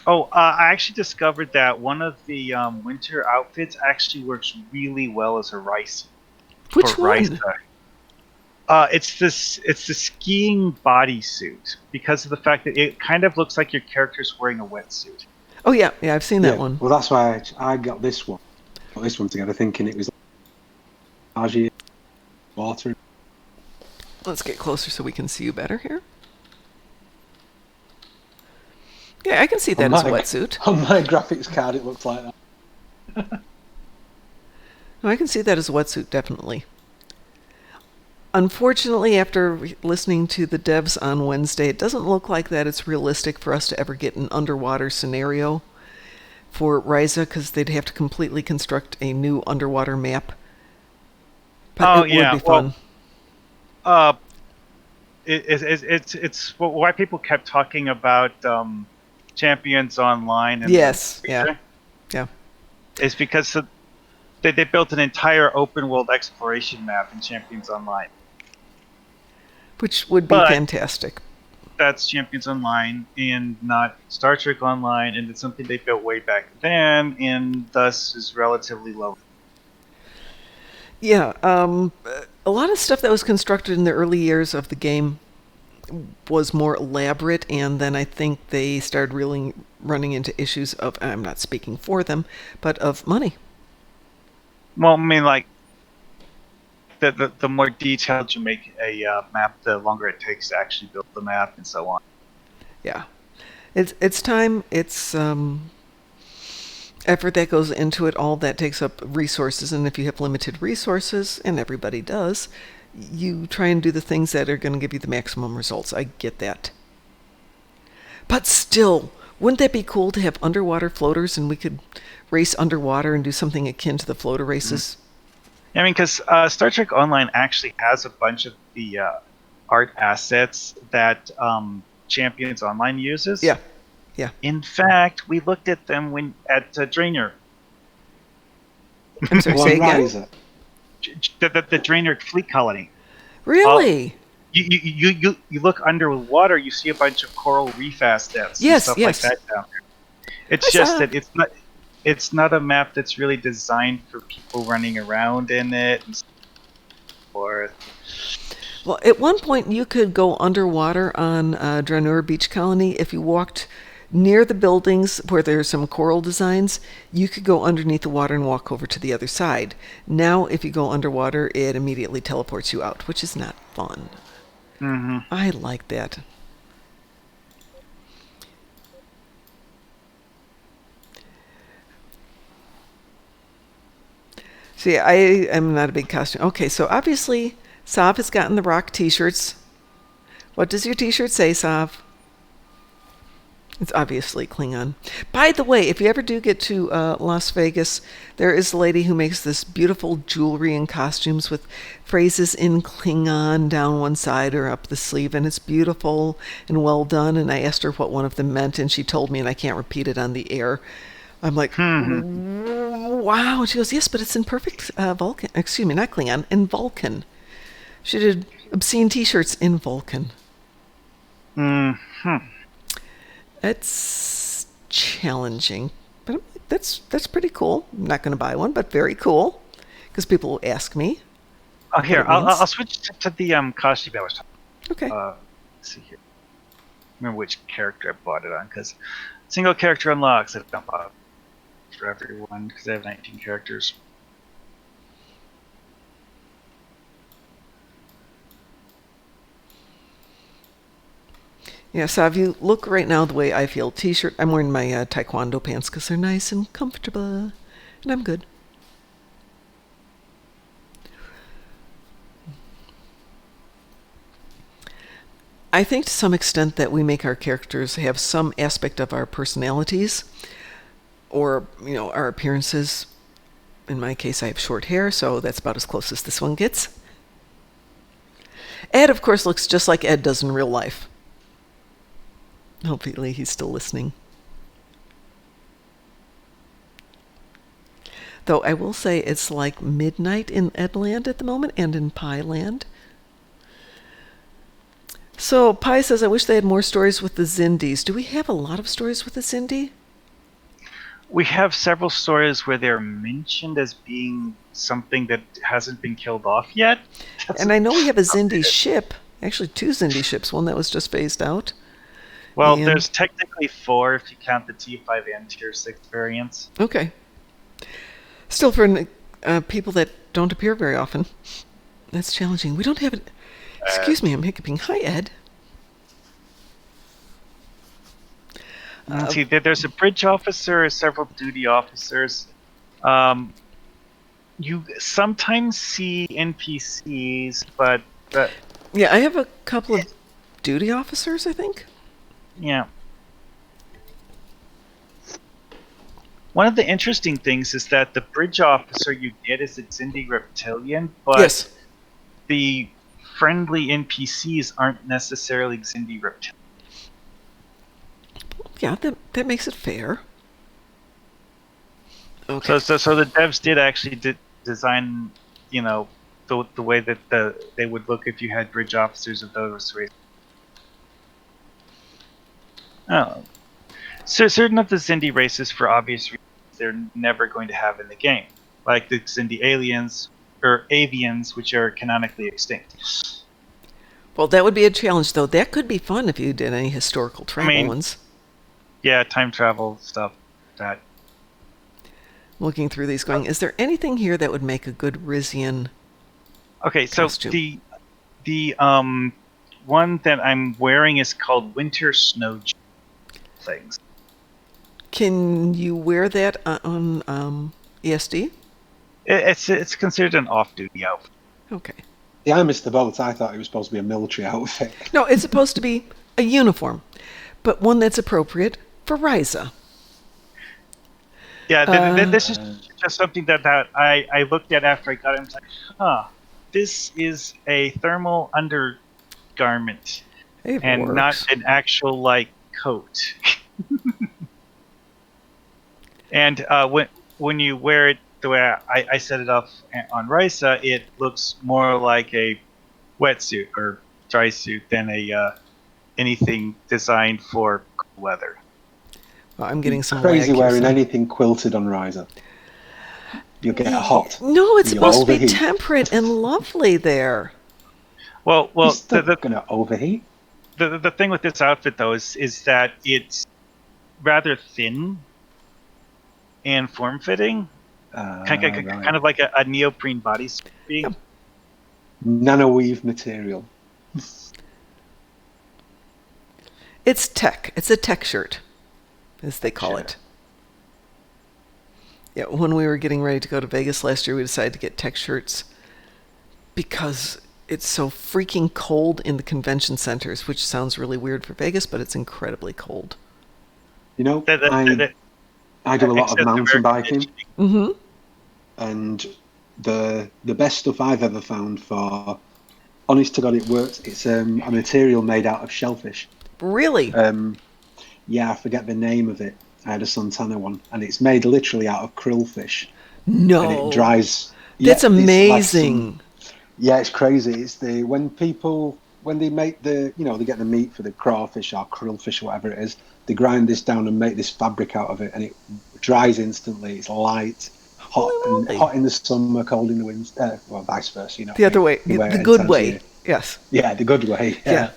Oh, I actually discovered that one of the winter outfits actually works really well as a rice. Which for one? Risa. It's the skiing bodysuit because of the fact that it kind of looks like your character's wearing a wetsuit. Oh, yeah, I've seen that one. Well, that's why I got this one. Got this one together, thinking it was like water. Let's get closer so we can see you better here. Yeah, I can see that as a wetsuit. On my graphics card, it looks like that. No, I can see that as a wetsuit, definitely. Unfortunately, after listening to the devs on Wednesday, it doesn't look like that it's realistic for us to ever get an underwater scenario for Risa, because they'd have to completely construct a new underwater map. But it would be fun. It's why people kept talking about Champions Online. And yes, yeah. It's because they built an entire open world exploration map in Champions Online. Which would be fantastic. That's Champions Online and not Star Trek Online, and it's something they built way back then, and thus is relatively low. Yeah, a lot of stuff that was constructed in the early years of the game was more elaborate, and then I think they started really running into issues of, I'm not speaking for them, but of money. Well, I mean, like, the more detailed you make a map, the longer it takes to actually build the map and so on. Yeah. It's time, it's effort that goes into it, all that takes up resources, and if you have limited resources, and everybody does, you try and do the things that are going to give you the maximum results. I get that. But still, wouldn't that be cool to have underwater floaters and we could race underwater and do something akin to the floater races? I mean, because Star Trek Online actually has a bunch of the art assets that Champions Online uses. Yeah. In fact, we looked at them at Draenor. I'm sorry, say again? The Draenor fleet colony. Really? You look underwater, you see a bunch of coral reef assets and stuff like that down there. It's just that it's not a map that's really designed for people running around in it and so forth. Well, at one point you could go underwater on Draenor Beach Colony. If you walked near the buildings where there's some coral designs, you could go underneath the water and walk over to the other side. Now, if you go underwater, it immediately teleports you out, which is not fun. Mm-hmm. I like that. See, I am not a big costume. Okay, so obviously, Sav has gotten the rock t-shirts. What does your t-shirt say, Sav? It's obviously Klingon. By the way, if you ever do get to Las Vegas, there is a lady who makes this beautiful jewelry and costumes with phrases in Klingon down one side or up the sleeve, and it's beautiful and well done. And I asked her what one of them meant, and she told me, and I can't repeat it on the air. I'm like, wow. And she goes, yes, but it's in perfect Vulcan. Excuse me, not Klingon, in Vulcan. She did obscene t-shirts in Vulcan. Mm-hmm. It's challenging, but that's pretty cool. I'm not going to buy one, but very cool, because people will ask me. Oh, here, I'll switch to the costume I was talking about. Okay. Let's see here. Remember which character I bought it on, because single character unlocks. I don't buy it for everyone, because I have 19 characters. Yeah, so if you look right now the way I feel, t-shirt, I'm wearing my taekwondo pants because they're nice and comfortable, and I'm good. I think to some extent that we make our characters have some aspect of our personalities, or, our appearances. In my case, I have short hair, so that's about as close as this one gets. Ed, of course, looks just like Ed does in real life. Hopefully he's still listening. Though I will say it's like midnight in Edland at the moment and in Pieland. So Pi says, I wish they had more stories with the Zindies. Do we have a lot of stories with the Zindi? We have several stories where they're mentioned as being something that hasn't been killed off yet. And I know we have a Zindi ship. Actually, 2 Zindi ships. One that was just phased out. Well, And- there's technically 4 if you count the T5 and Tier 6 variants. Okay. Still, for people that don't appear very often, that's challenging. We don't have it. Excuse me, I'm hiccuping. Hi, Ed. Let's see, there's a bridge officer, several duty officers. You sometimes see NPCs, but Yeah, I have a couple of duty officers, I think. yeah. One of the interesting things is that the bridge officer you get is a Zindi reptilian, but Yes. the friendly NPCs aren't necessarily Zindi reptilians. Yeah, that makes it fair. Okay. So the devs did actually design, the way that they would look if you had bridge officers of those races. Oh, so certain of the Zindi races, for obvious reasons, they're never going to have in the game, like the Zindi aliens or avians, which are canonically extinct. Well, that would be a challenge, though. That could be fun if you did any historical travel ones. Yeah, time travel stuff. That. Looking through these, going, is there anything here that would make a good Rizian? Okay, so costume? the one that I'm wearing is called Winter Snow things. Can you wear that on ESD? It's considered an off-duty outfit. Okay. Yeah, I missed the boat. I thought it was supposed to be a military outfit. No, it's supposed to be a uniform, but one that's appropriate for Ryza. Yeah, this is just something that I looked at after I got it. I was like, this is a thermal undergarment and works. not an actual coat. And when you wear it the way I set it up on Ryza, it looks more like a wetsuit or dry suit than anything designed for cold weather. Well, I'm getting some crazy lag wearing here, so- anything quilted on Ryza. You'll get hot. No, it's You'll supposed to be overheat. temperate and lovely there. Well, You're still the gonna overheat. the thing with this outfit though is that it's rather thin and form-fitting, kind of like a neoprene bodysuit. Yep. Nanoweave material. It's tech. It's a tech shirt, as they call it. Yeah, when we were getting ready to go to Vegas last year, we decided to get tech shirts because it's so freaking cold in the convention centers, which sounds really weird for Vegas, but it's incredibly cold. You know, I do a lot of mountain biking, Mm-hmm. and the best stuff I've ever found for, honest to God, it works. It's a material made out of shellfish. Really? Yeah, I forget the name of it. I had a Santana one, and it's made literally out of krillfish. No. And it dries. That's yeah, amazing. Yeah, it's crazy. It's when they make they get the meat for the crawfish or krillfish or whatever it is, they grind this down and make this fabric out of it, and it dries instantly. It's light, hot, Holy moly. and hot in the summer, cold in the winter. Well, vice versa, you know. The other way. You wear it The in good times way. of year. Yes. Yeah, the good way. Yeah.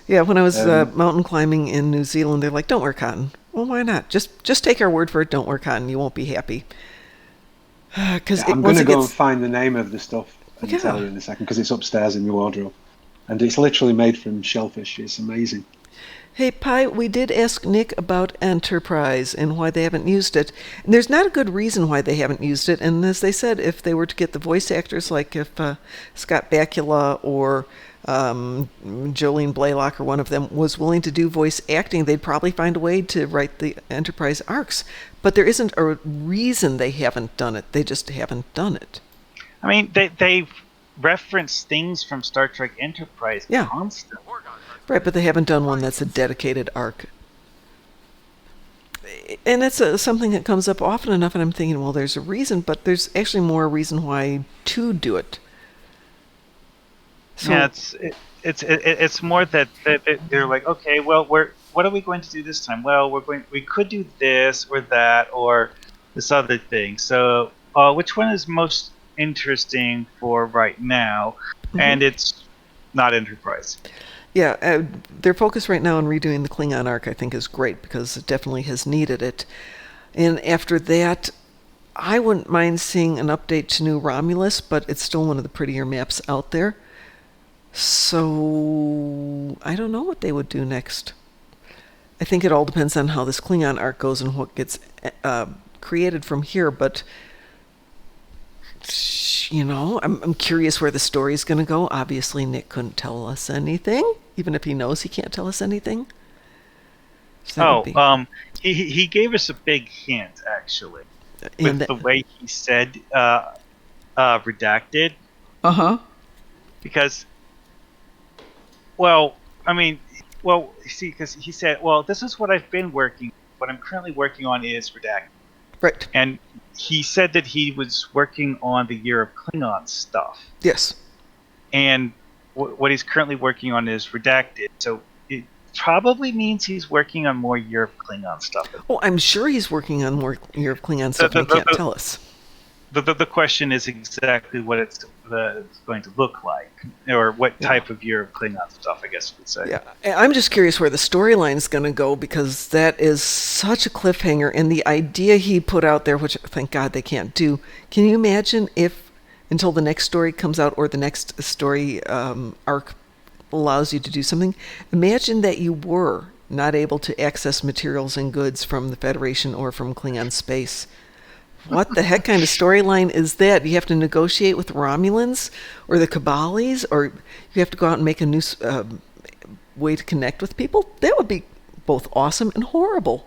Yeah, when I was mountain climbing in New Zealand, they're like, don't wear cotton. Well, why not? Just take our word for it, don't wear cotton. You won't be happy. Because I'm going to go and find the name of the stuff and tell you in a second, because it's upstairs in your wardrobe. And it's literally made from shellfish. It's amazing. Hey, Pi, we did ask Nick about Enterprise and why they haven't used it. And there's not a good reason why they haven't used it. And as they said, if they were to get the voice actors, like if Scott Bakula or Jolene Blaylock or one of them was willing to do voice acting, they'd probably find a way to write the Enterprise arcs. But there isn't a reason they haven't done it. They just haven't done it. I mean, they've referenced things from Star Trek Enterprise constantly. Right, but they haven't done one that's a dedicated arc. And it's something that comes up often enough, and I'm thinking, well, there's a reason, but there's actually more reason why to do it. So, Yeah, it's more that they're like, okay, well, what are we going to do this time? Well, we could do this or that or this other thing. So, which one is most interesting for right now? And it's not Enterprise. yeah, their focus right now on redoing the Klingon arc, I think, is great because it definitely has needed it. And after that, I wouldn't mind seeing an update to New Romulus, but it's still one of the prettier maps out there. So I don't know what they would do next. I think it all depends on how this Klingon arc goes and what gets created from here. But I'm curious where the story's going to go. Obviously, Nick couldn't tell us anything, even if he knows he can't tell us anything. So he gave us a big hint actually with the way he said redacted. Because, well, see, because he said, well, this is what what I'm currently working on is redacted. Right. And he said that he was working on the Year of Klingon stuff. Yes. And what he's currently working on is redacted. So it probably means he's working on more Year of Klingon stuff. Well, I'm sure he's working on more Year of Klingon stuff, and he can't tell us. The question is exactly what it's going to look like, or what type of Year of Klingon stuff, I guess you could say. Yeah, I'm just curious where the storyline's going to go, because that is such a cliffhanger, and the idea he put out there, which thank God they can't do. Can you imagine if, until the next story comes out, or the next story arc allows you to do something, imagine that you were not able to access materials and goods from the Federation or from Klingon space. What the heck kind of storyline is that? You have to negotiate with Romulans or the Kabalis, or you have to go out and make a new way to connect with people? That would be both awesome and horrible,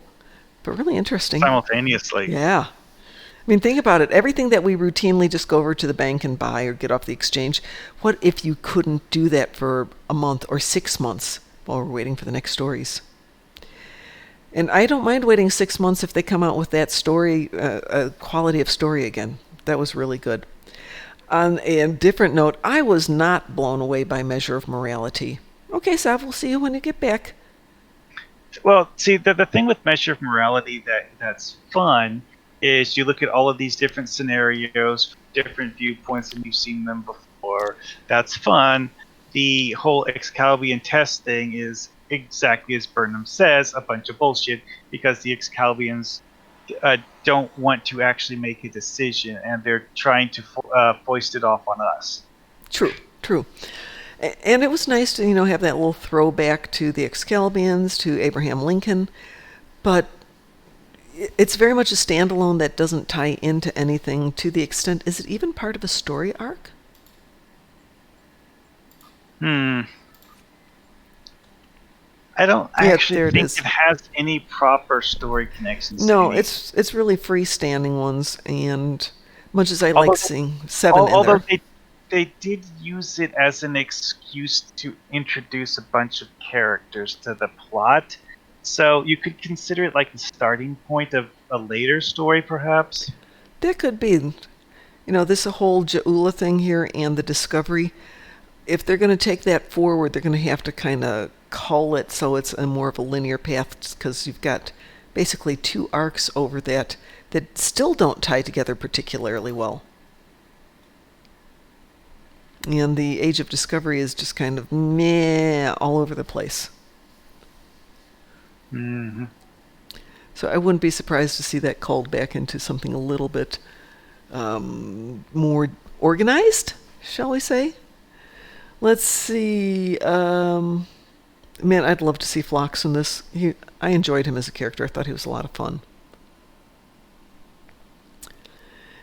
but really interesting. Simultaneously. Yeah. I mean, think about it. Everything that we routinely just go over to the bank and buy or get off the exchange, what if you couldn't do that for a month or 6 months while we're waiting for the next stories? And I don't mind waiting 6 months if they come out with that story, quality of story again. That was really good. On a different note, I was not blown away by Measure of Morality. Okay, Sav, we'll see you when you get back. Well, see, the thing with Measure of Morality that's fun is you look at all of these different scenarios, different viewpoints, and you've seen them before. That's fun. The whole Excalibian test thing is exactly as Burnham says, a bunch of bullshit, because the Excalibians don't want to actually make a decision, and they're trying to foist it off on us. True. And it was nice to, have that little throwback to the Excalibians, to Abraham Lincoln, but it's very much a standalone that doesn't tie into anything to the extent, is it even part of a story arc? I don't actually think it has any proper story connections. No, it's really freestanding ones, and much as I like seeing Seven in there. Although they did use it as an excuse to introduce a bunch of characters to the plot, so you could consider it like the starting point of a later story, perhaps. That could be. This whole Ja'ula thing here and the Discovery, if they're going to take that forward, they're going to have to kind of cull it so it's a more of a linear path, because you've got basically 2 arcs over that still don't tie together particularly well. And the Age of Discovery is just kind of meh all over the place. Mm-hmm. So I wouldn't be surprised to see that culled back into something a little bit more organized, shall we say? Let's see. Man, I'd love to see Phlox in this. I enjoyed him as a character. I thought he was a lot of fun.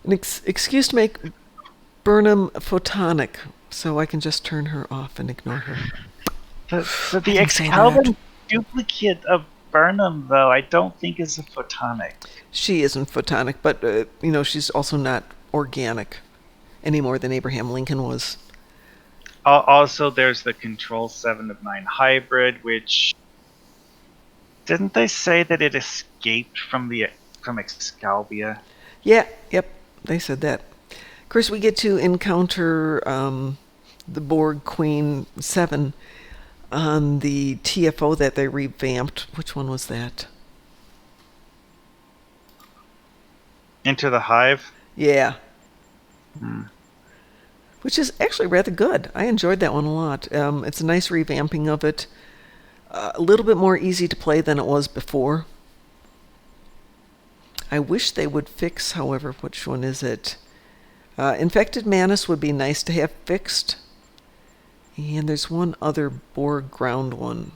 An excuse to make Burnham photonic, so I can just turn her off and ignore her. So the Excalibur duplicate of Burnham, though, I don't think is a photonic. She isn't photonic, but, she's also not organic any more than Abraham Lincoln was. Also, there's the Control 7 of 9 hybrid, which... Didn't they say that it escaped from Excalibur? Yeah, yep, they said that. Of course, we get to encounter the Borg Queen 7 on the TFO that they revamped. Which one was that? Into the Hive. Yeah. Which is actually rather good. I enjoyed that one a lot. It's a nice revamping of it. A little bit more easy to play than it was before. I wish they would fix, however, which one is it? Infected Manus would be nice to have fixed. And there's one other Borg ground one.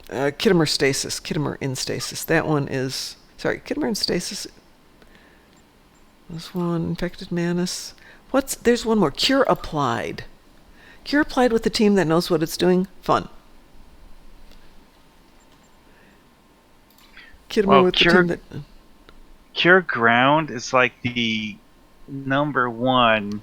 Kittimer Stasis. Kittimer in Stasis. That one is... Sorry, Kittimer in Stasis. This one, Infected Manus. There's one more. Cure Applied. Cure Applied with a team that knows what it's doing. Fun. Kittimer with the team that... Cure Ground is like the #1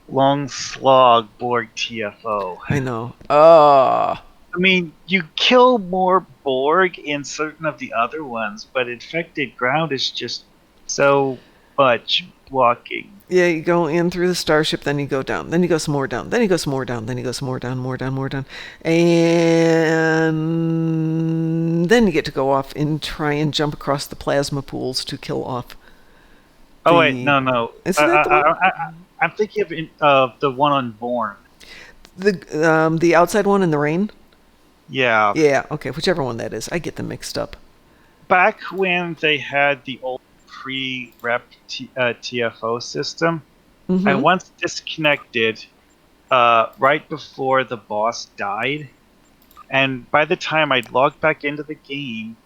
long slog Borg TFO. I know. I mean, you kill more Borg in certain of the other ones, but Infected Ground is just so much walking. Yeah, you go in through the starship, then you go down, then you go some more down, then you go some more down, then you go some more down, more down, and then you get to go off and try and jump across the plasma pools to kill off. Oh wait, no. Isn't that the one? I'm thinking of the one on Born. The outside one in the rain? Yeah. Yeah, okay, whichever one that is. I get them mixed up. Back when they had the old pre-rep TFO system, I once disconnected right before the boss died, and by the time I logged back into the game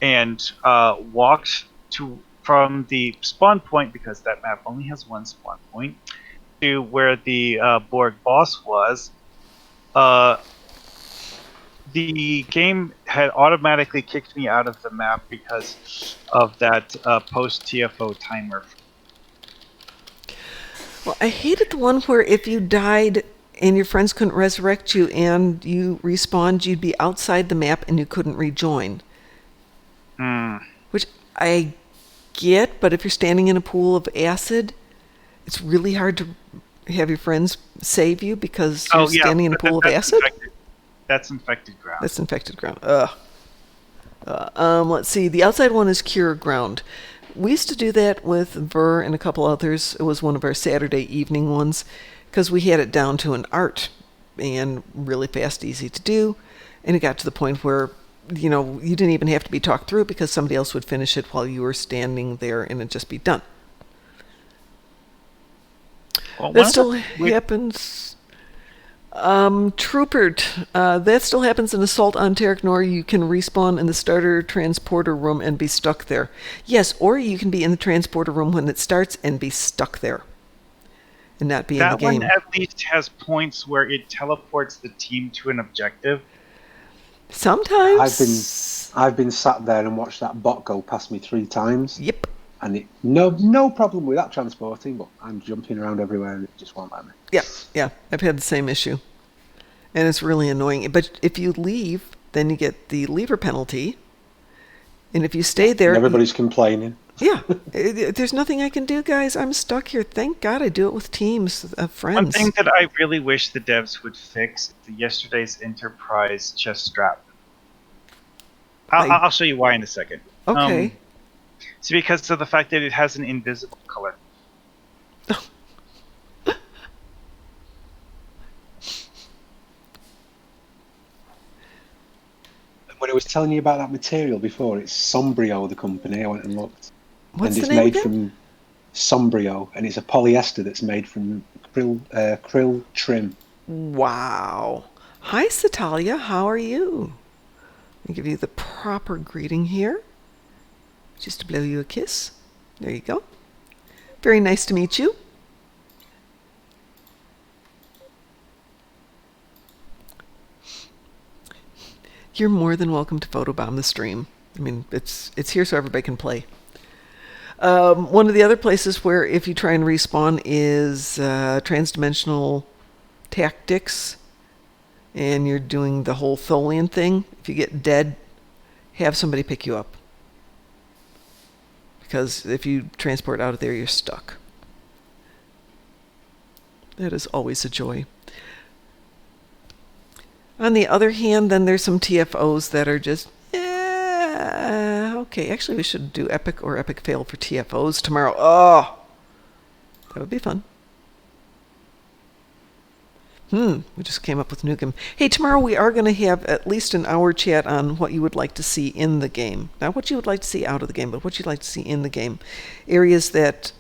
and walked from the spawn point, because that map only has one spawn point, to where the Borg boss was, the game had automatically kicked me out of the map because of that post-TFO timer. Well, I hated the one where if you died and your friends couldn't resurrect you and you respawned, you'd be outside the map and you couldn't rejoin. Which I get, but if you're standing in a pool of acid, it's really hard to have your friends save you because you're standing in a pool of acid. That's Infected Ground. That's Infected Ground. Let's see. The outside one is Cure Ground. We used to do that with Ver and a couple others. It was one of our Saturday evening ones because we had it down to an art and really fast, easy to do. And it got to the point where, you didn't even have to be talked through because somebody else would finish it while you were standing there and it'd just be done. Well, that still happens. Troopert, that still happens in Assault on Terranor. You can respawn in the starter transporter room and be stuck there. Yes, or you can be in the transporter room when it starts and be stuck there and not be in the game. That one at least has points where it teleports the team to an objective. Sometimes. I've been sat there and watched that bot go past me 3 times. Yep. And no problem with that transporting, but I'm jumping around everywhere and it just won't let me. Yeah, I've had the same issue. And it's really annoying. But if you leave, then you get the leaver penalty. And if you stay there... Everybody's complaining. Yeah. There's nothing I can do, guys. I'm stuck here. Thank God I do it with teams of friends. One thing that I really wish the devs would fix is the yesterday's Enterprise chest strap. I'll show you why in a second. Okay. It's because of the fact that it has an invisible color. When I was telling you about that material before, it's Sombrio, the company. I went and looked. What's and the it's name made again? from Sombrio, and it's a polyester that's made from krill trim. Wow. Hi, Satalia. How are you? Let me give you the proper greeting here. Just to blow you a kiss. There you go. Very nice to meet you. You're more than welcome to photobomb the stream. I mean, it's here so everybody can play. One of the other places where if you try and respawn is transdimensional tactics, and you're doing the whole Tholian thing. If you get dead, have somebody pick you up. because if you transport out of there, you're stuck. That is always a joy. On the other hand, then there's some TFOs that are just, okay. Actually, we should do epic or epic fail for TFOs tomorrow. Oh, that would be fun. We just came up with Nukem. Hey, tomorrow we are going to have at least an hour chat on what you would like to see in the game. Not what you would like to see out of the game, but what you'd like to see in the game. Areas that,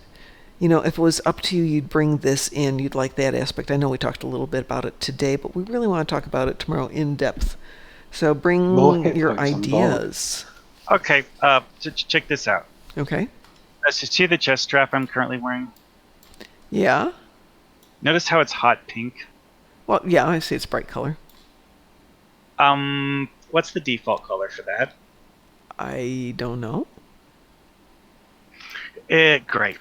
if it was up to you, you'd bring this in. You'd like that aspect. I know we talked a little bit about it today, but we really want to talk about it tomorrow in depth. So bring your ideas. Okay, check this out. Okay. See the chest strap I'm currently wearing? Yeah. Notice how it's hot pink? Well, yeah, I see it's bright color. What's the default color for that? I don't know. Gray.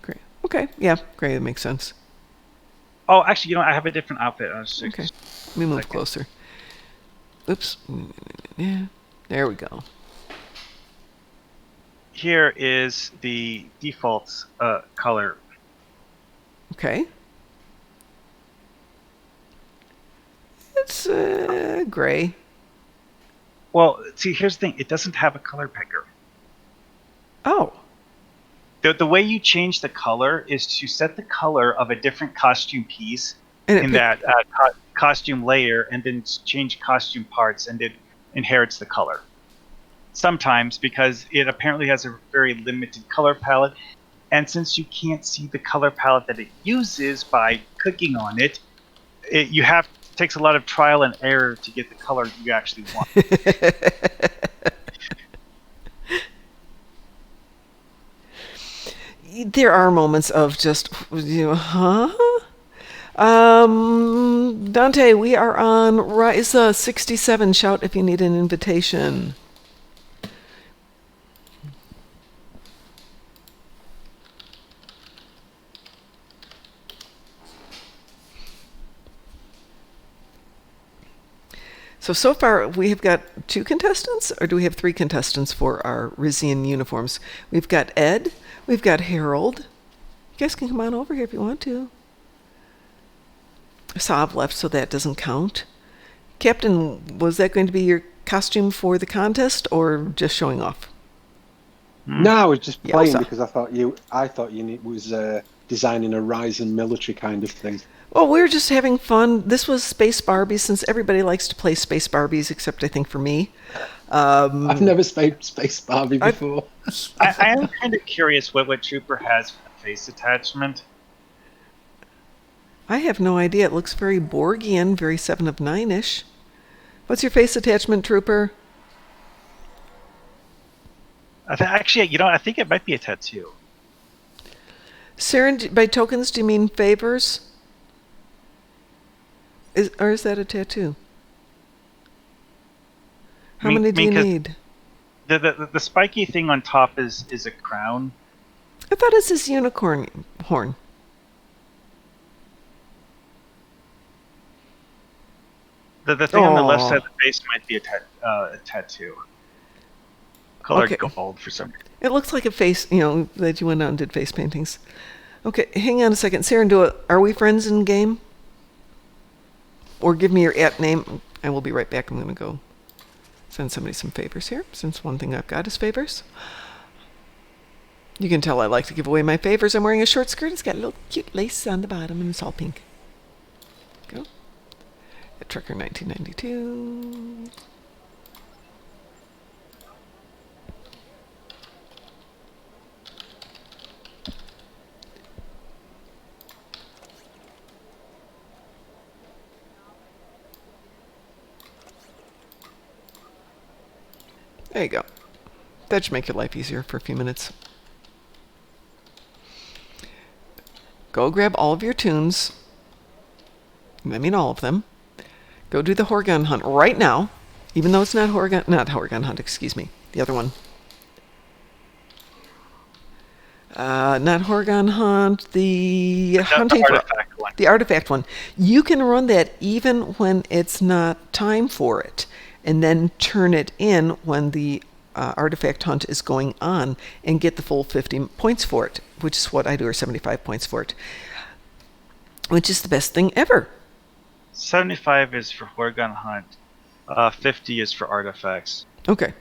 Great. Okay, yeah, gray, that makes sense. Oh, actually, I have a different outfit. Okay, let me move closer. Oops. Yeah, there we go. Here is the default color. Okay. It's gray. Well, see, here's the thing. It doesn't have a color picker. Oh. The way you change the color is to set the color of a different costume piece in that costume layer, and then change costume parts, and it inherits the color. Sometimes, because it apparently has a very limited color palette, and since you can't see the color palette that it uses by clicking on it, it takes a lot of trial and error to get the color you actually want. There are moments of just, Dante, we are on Ryza 67. Shout if you need an invitation. So far, we have got 2 contestants, or do we have 3 contestants for our Rizian uniforms? We've got Ed, we've got Harold. You guys can come on over here if you want to. Sav left, so that doesn't count. Captain, was that going to be your costume for the contest, or just showing off? No, I was just playing Elsa. because I thought you was designing a Ryzen military kind of thing. Well, we were just having fun. This was Space Barbie, since everybody likes to play Space Barbies, except I think for me. I've never played Space Barbie before. I am kind of curious what Trooper has for the face attachment. I have no idea. It looks very Borgian, very 7 of 9-ish. What's your face attachment, Trooper? Actually, I think it might be a tattoo. Saren, by tokens, do you mean favors? Or is that a tattoo? How many do you need? The spiky thing on top is a crown. I thought it's his unicorn horn. The thing on the left side of the face might be a tattoo. Colored gold for some reason. It looks like a face, that you went out and did face paintings. Okay, hang on a second. Saren, are we friends in game? Or give me your @name. I will be right back. I'm going to go send somebody some favors here, since one thing I've got is favors. You can tell I like to give away my favors. I'm wearing a short skirt. It's got a little cute lace on the bottom, and it's all pink. Go. At Trekker 1992. There you go. That should make your life easier for a few minutes. Go grab all of your tunes. I mean all of them. Go do the Horgon hunt right now. Even though it's not Horgon hunt, excuse me. The other one. Not Horgon hunt, the hunting for the artifact one. You can run that even when it's not time for it, and then turn it in when the artifact hunt is going on and get the full 50 points for it, which is what I do, or 75 points for it, which is the best thing ever. 75 is for Horgon Hunt. 50 is for artifacts. Okay.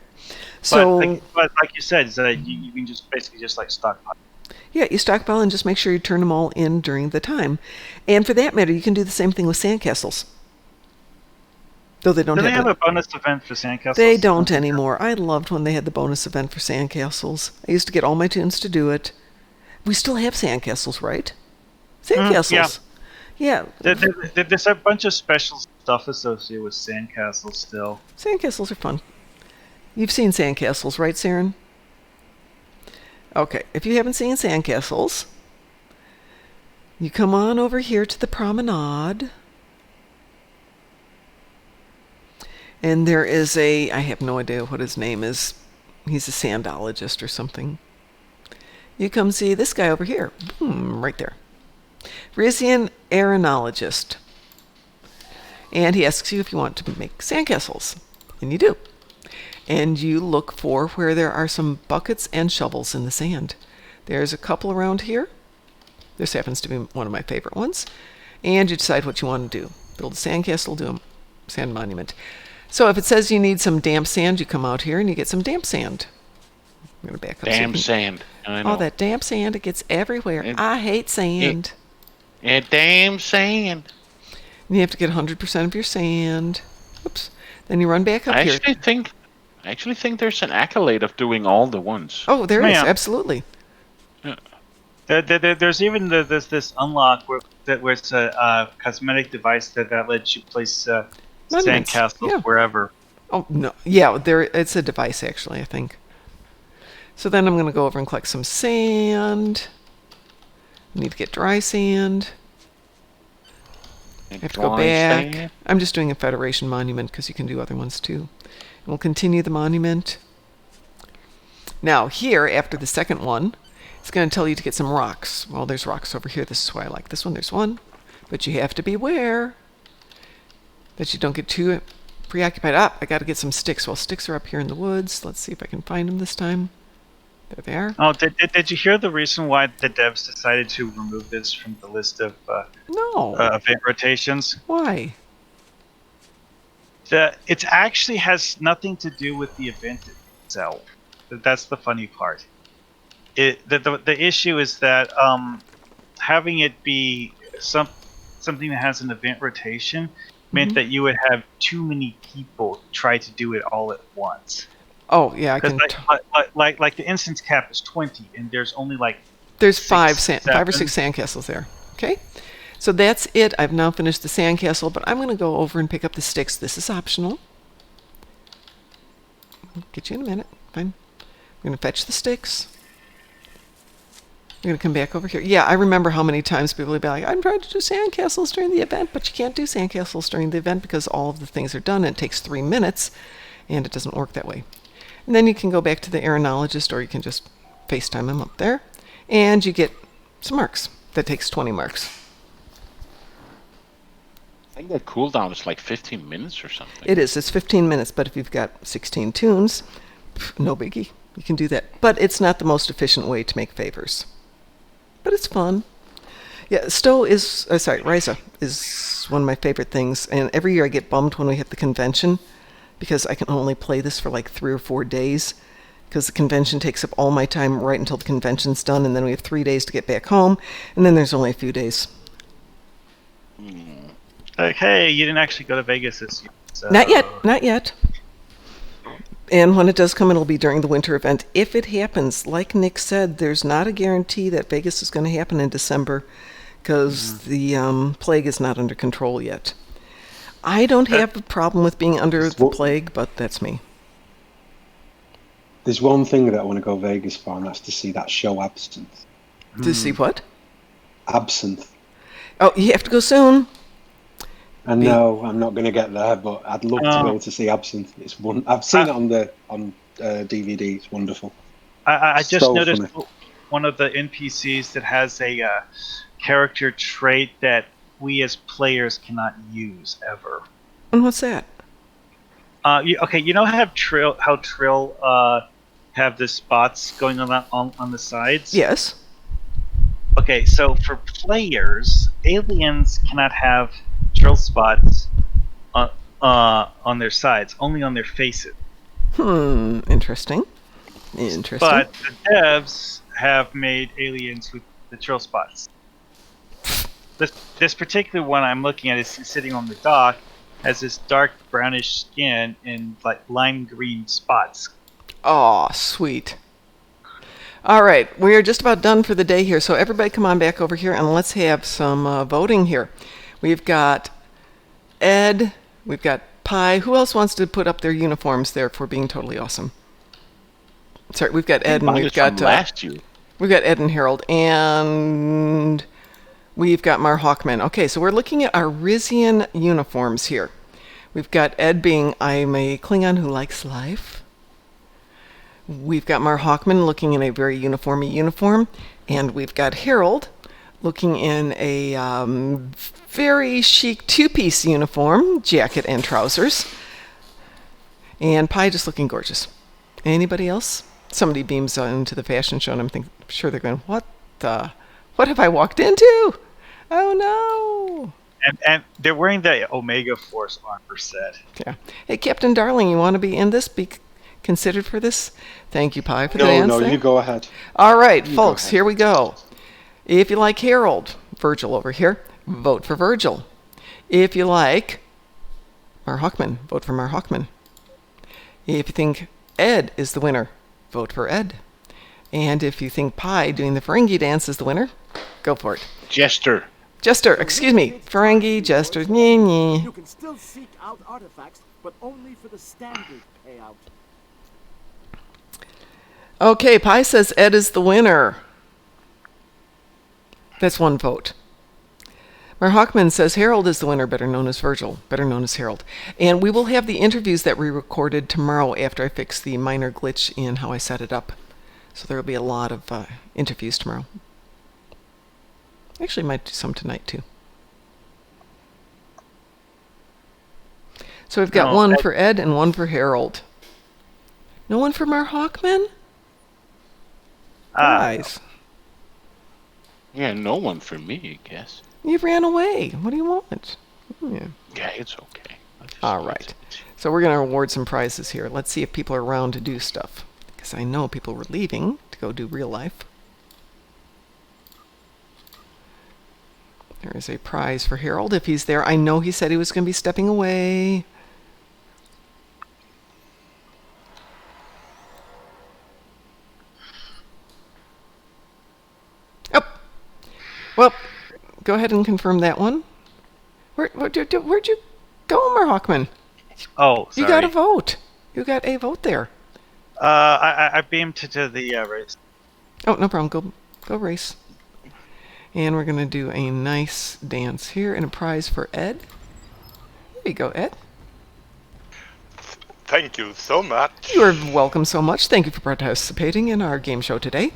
So, but like you said, is that you can just basically just like stockpile. yeah, you stockpile and just make sure you turn them all in during the time. And for that matter, you can do the same thing with sandcastles. Though they don't Do they have have a bonus event for sandcastles? They don't anymore. I loved when they had the bonus event for sandcastles. I used to get all my tunes to do it. We still have sandcastles, right? Sandcastles. Yeah. There's a bunch of special stuff associated with sandcastles still. Sandcastles are fun. You've seen sandcastles, right, Saren? Okay, if you haven't seen sandcastles, you come on over here to the promenade. And there is I have no idea what his name is. He's a sandologist or something. You come see this guy over here. Right there. Rizian aeronologist. And he asks you if you want to make sandcastles. And you do. And you look for where there are some buckets and shovels in the sand. There's a couple around here. This happens to be one of my favorite ones. And you decide what you want to do. Build a sandcastle, do a sand monument. So if it says you need some damp sand, you come out here and you get some damp sand. I'm going to back up. Damn sand. I know. Oh, that damp sand, it gets everywhere. I hate sand. Damn sand. And you have to get 100% of your sand. Oops. Then you run back up I here. actually think there's an accolade of doing all the ones. Oh, there is, Yeah. absolutely. There's even this unlock where it's a cosmetic device that lets you place Monuments, sandcastles yeah. wherever. Oh, no. Yeah, it's a device, actually, I think. So then I'm going to go over and collect some sand. I need to get dry sand. I have to go back. Sand. I'm just doing a Federation monument because you can do other ones too. And we'll continue the monument. Now, here, after the second one, it's going to tell you to get some rocks. Well, there's rocks over here. This is why I like this one. There's one. But you have to beware that you don't get too preoccupied. I got to get some sticks. Well, sticks are up here in the woods. Let's see if I can find them this time. There they are. Oh, did you hear the reason why the devs decided to remove this from the list of No. event rotations? Why? It actually has nothing to do with the event itself. That's the funny part. The issue is that having it be something that has an event rotation meant that you would have too many people try to do it all at once. Oh, yeah, I can. Like the instance cap is 20, and there's only There's five or 7. six sandcastles there. Okay, so that's it. I've now finished the sandcastle, but I'm going to go over and pick up the sticks. This is optional. I'll get you in a minute. Fine. I'm going to fetch the sticks. I'm going to come back over here. Yeah, I remember how many times people would be like, I'm trying to do sandcastles during the event, but you can't do sandcastles during the event because all of the things are done and it takes 3 minutes, and it doesn't work that way. And then you can go back to the aeronologist, or you can just FaceTime him up there, and you get some marks. That takes 20 marks. I think that cooldown is like 15 minutes or something. It is. It's 15 minutes, but if you've got 16 tunes, no biggie. You can do that. But it's not the most efficient way to make favors. But it's fun. Yeah, STO is, Ryza is one of my favorite things. And every year I get bummed when we have the convention because I can only play this for like 3 or 4 days because the convention takes up all my time right until the convention's done. And then we have 3 days to get back home. And then there's only a few days. Like, hey, you didn't actually go to Vegas this year. So. Not yet. Not yet. And when it does come, it'll be during the winter event. If it happens, like Nick said, there's not a guarantee that Vegas is going to happen in December because the plague is not under control yet. I don't have a problem with being under the plague, but that's me. There's one thing that I want to go Vegas for, and that's to see that show Absinthe. To see what? Absinthe. Oh, you have to go soon. I know I'm not going to get there, but I'd love to go to see Absinthe. It's one. I've seen it on DVD. It's wonderful. I just So noticed funny. one of the NPCs that has a character trait that we as players cannot use ever. And what's that? Okay, you know how Trill have the spots going on the sides? Yes. Okay, so for players, aliens cannot have Trill spots on their sides, only on their faces. Interesting. Interesting. But the devs have made aliens with the Trill spots. This particular one I'm looking at is sitting on the dock, has this dark brownish skin and like lime green spots. Oh, sweet. All right, we are just about done for the day here, so everybody come on back over here and let's have some voting here. We've got Ed, we've got Pi. Who else wants to put up their uniforms there for being totally awesome? Sorry, we've got Ed and we've got last year. We've got Ed and Harold, and we've got Mar Hawkman. Okay, so we're looking at our Rizian uniforms here. We've got Ed being, I'm a Klingon who likes life. We've got Mar Hawkman looking in a very uniformy uniform. And we've got Harold looking in a very chic two-piece uniform, jacket and trousers. And Pi just looking gorgeous. Anybody else? Somebody beams into the fashion show and I'm sure they're going, what have I walked into? Oh no. And they're wearing the Omega Force armor set. Yeah. Hey, Captain Darling, you want to be in this? Be considered for this? Thank you, Pi, for the dance No, there. you go ahead. All right, You folks, go ahead. here we go. If you like Harold, Virgil over here, vote for Virgil. If you like Mar Hawkman, vote for Mar Hawkman. If you think Ed is the winner, vote for Ed. And if you think Pi doing the Ferengi dance is the winner, go for it. Jester. Jester, excuse me. Ferengi, Jester, nye. You can still seek out artifacts, but only for the standard payout. Okay, Pi says Ed is the winner. That's one vote. Mar Hawkman says Harold is the winner, better known as Virgil, better known as Harold. And we will have the interviews that we recorded tomorrow after I fix the minor glitch in how I set it up. So there will be a lot of interviews tomorrow. Actually, might do some tonight, too. So we've got one for Ed and one for Harold. No one for Mar Hawkman? Guys, Yeah, no one for me, I guess. you ran away. What do you want? Yeah. Yeah, it's okay. All right. So we're going to award some prizes here. Let's see if people are around to do stuff. Because I know people were leaving to go do real life. There is a prize for Harold if he's there. I know he said he was going to be stepping away. Oh. Well, go ahead and confirm that one. Where'd you go, Mar Hawkman? Oh, sorry. You got a vote. You got a vote there. I beamed to the race. Oh, no problem. Go race. And we're going to do a nice dance here and a prize for Ed. There you go, Ed. Thank you so much. You are welcome so much. Thank you for participating in our game show today.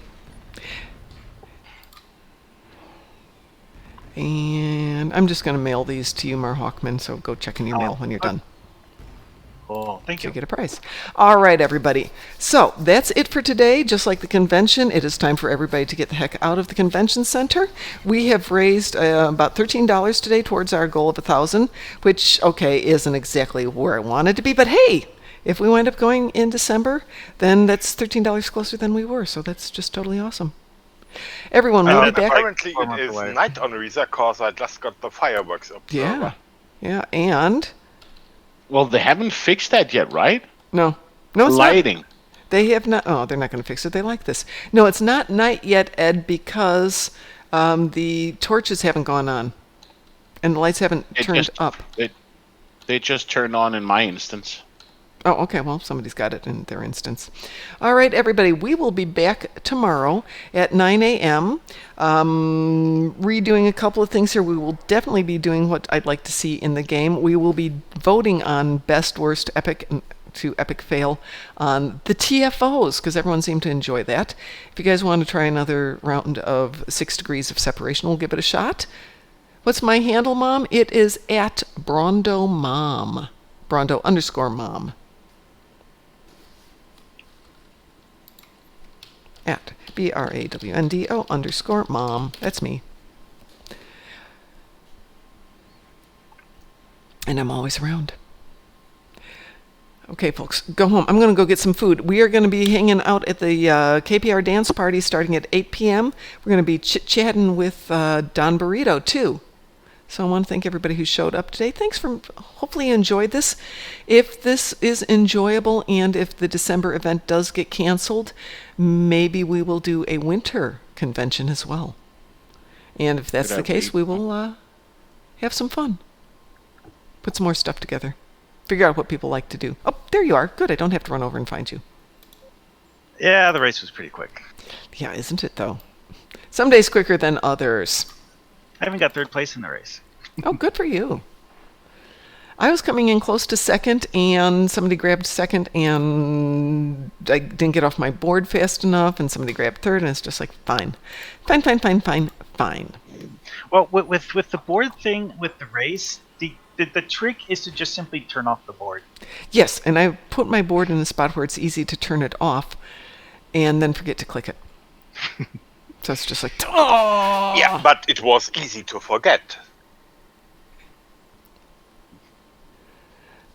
And I'm just going to mail these to you, Mar Hawkman, so go check in your mail when you're done. Cool. Thank you. To get a prize. All right, everybody. So that's it for today. Just like the convention, it is time for everybody to get the heck out of the convention center. We have raised about $13 today towards our goal of $1,000, which, okay, isn't exactly where I wanted to be, but hey, if we wind up going in December, then that's $13 closer than we were, so that's just totally awesome. Everyone will be back. Apparently it is night on Risa cause I just got the fireworks up. Yeah, and Well, they haven't fixed that yet, right? no, it's Lighting. not. They have not. Oh, they're not going to fix it. They like this. No, it's not night yet, Ed, because the torches haven't gone on, and the lights haven't turned up. They just turned on in my instance. Oh, okay. Well, somebody's got it in their instance. All right, everybody. We will be back tomorrow at 9 a.m. Redoing a couple of things here. We will definitely be doing what I'd like to see in the game. We will be voting on best, worst, epic to epic fail on the TFOs, because everyone seemed to enjoy that. If you guys want to try another round of 6 Degrees of Separation, we'll give it a shot. What's my handle, Mom? It is at Brondo Mom. Brando_mom. At BRAWNDO_mom. That's me. And I'm always around. Okay, folks, go home. I'm going to go get some food. We are going to be hanging out at the KPR dance party starting at 8 p.m. We're going to be chit-chatting with Don Burrito, too. So I want to thank everybody who showed up today. Thanks for, hopefully you enjoyed this. If this is enjoyable and if the December event does get canceled, maybe we will do a winter convention as well. And if that's the case, we will have some fun. Put some more stuff together. Figure out what people like to do. Oh, there you are. Good. I don't have to run over and find you. Yeah, the race was pretty quick. Yeah, isn't it, though? Some days quicker than others. I even got third place in the race. Oh, good for you. I was coming in close to second, and somebody grabbed second, and I didn't get off my board fast enough, and somebody grabbed third, and it's just like, fine. Fine. Well, with the board thing, with the race, the trick is to just simply turn off the board. Yes, and I put my board in a spot where it's easy to turn it off, and then forget to click it. So it's just like, oh! Yeah, but it was easy to forget.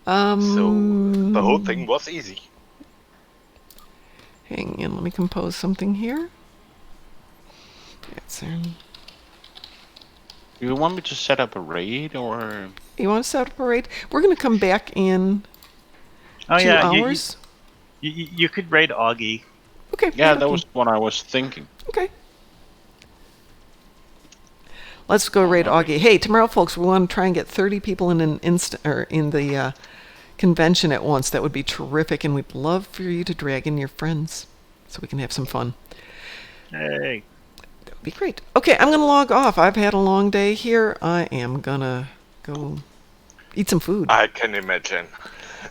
So the whole thing was easy. Hang on, let me compose something here. That's there. Do you want me to set up a raid, or...? You want to set up a raid? We're going to come back in 2 hours. You could raid Augie. Okay. Yeah, that was what I was thinking. Okay. Let's go raid Augie. Hey, tomorrow, folks, we want to try and get 30 people in in the convention at once. That would be terrific, and we'd love for you to drag in your friends so we can have some fun. Hey. That would be great. Okay, I'm going to log off. I've had a long day here. I am going to go eat some food. I can imagine.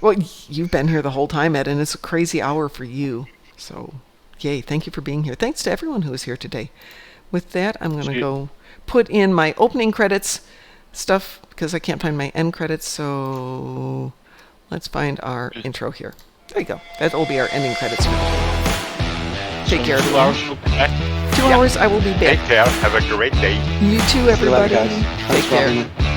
Well, you've been here the whole time, Ed, and it's a crazy hour for you. So, yay, thank you for being here. Thanks to everyone who was here today. With that, I'm going to go put in my opening credits stuff because I can't find my end credits. So let's find our intro here. There you go. That will be our ending credits for today. Take care, everyone. 2 hours, I will be back. Take care. Have a great day. You too, everybody. Thanks Take for care. having me.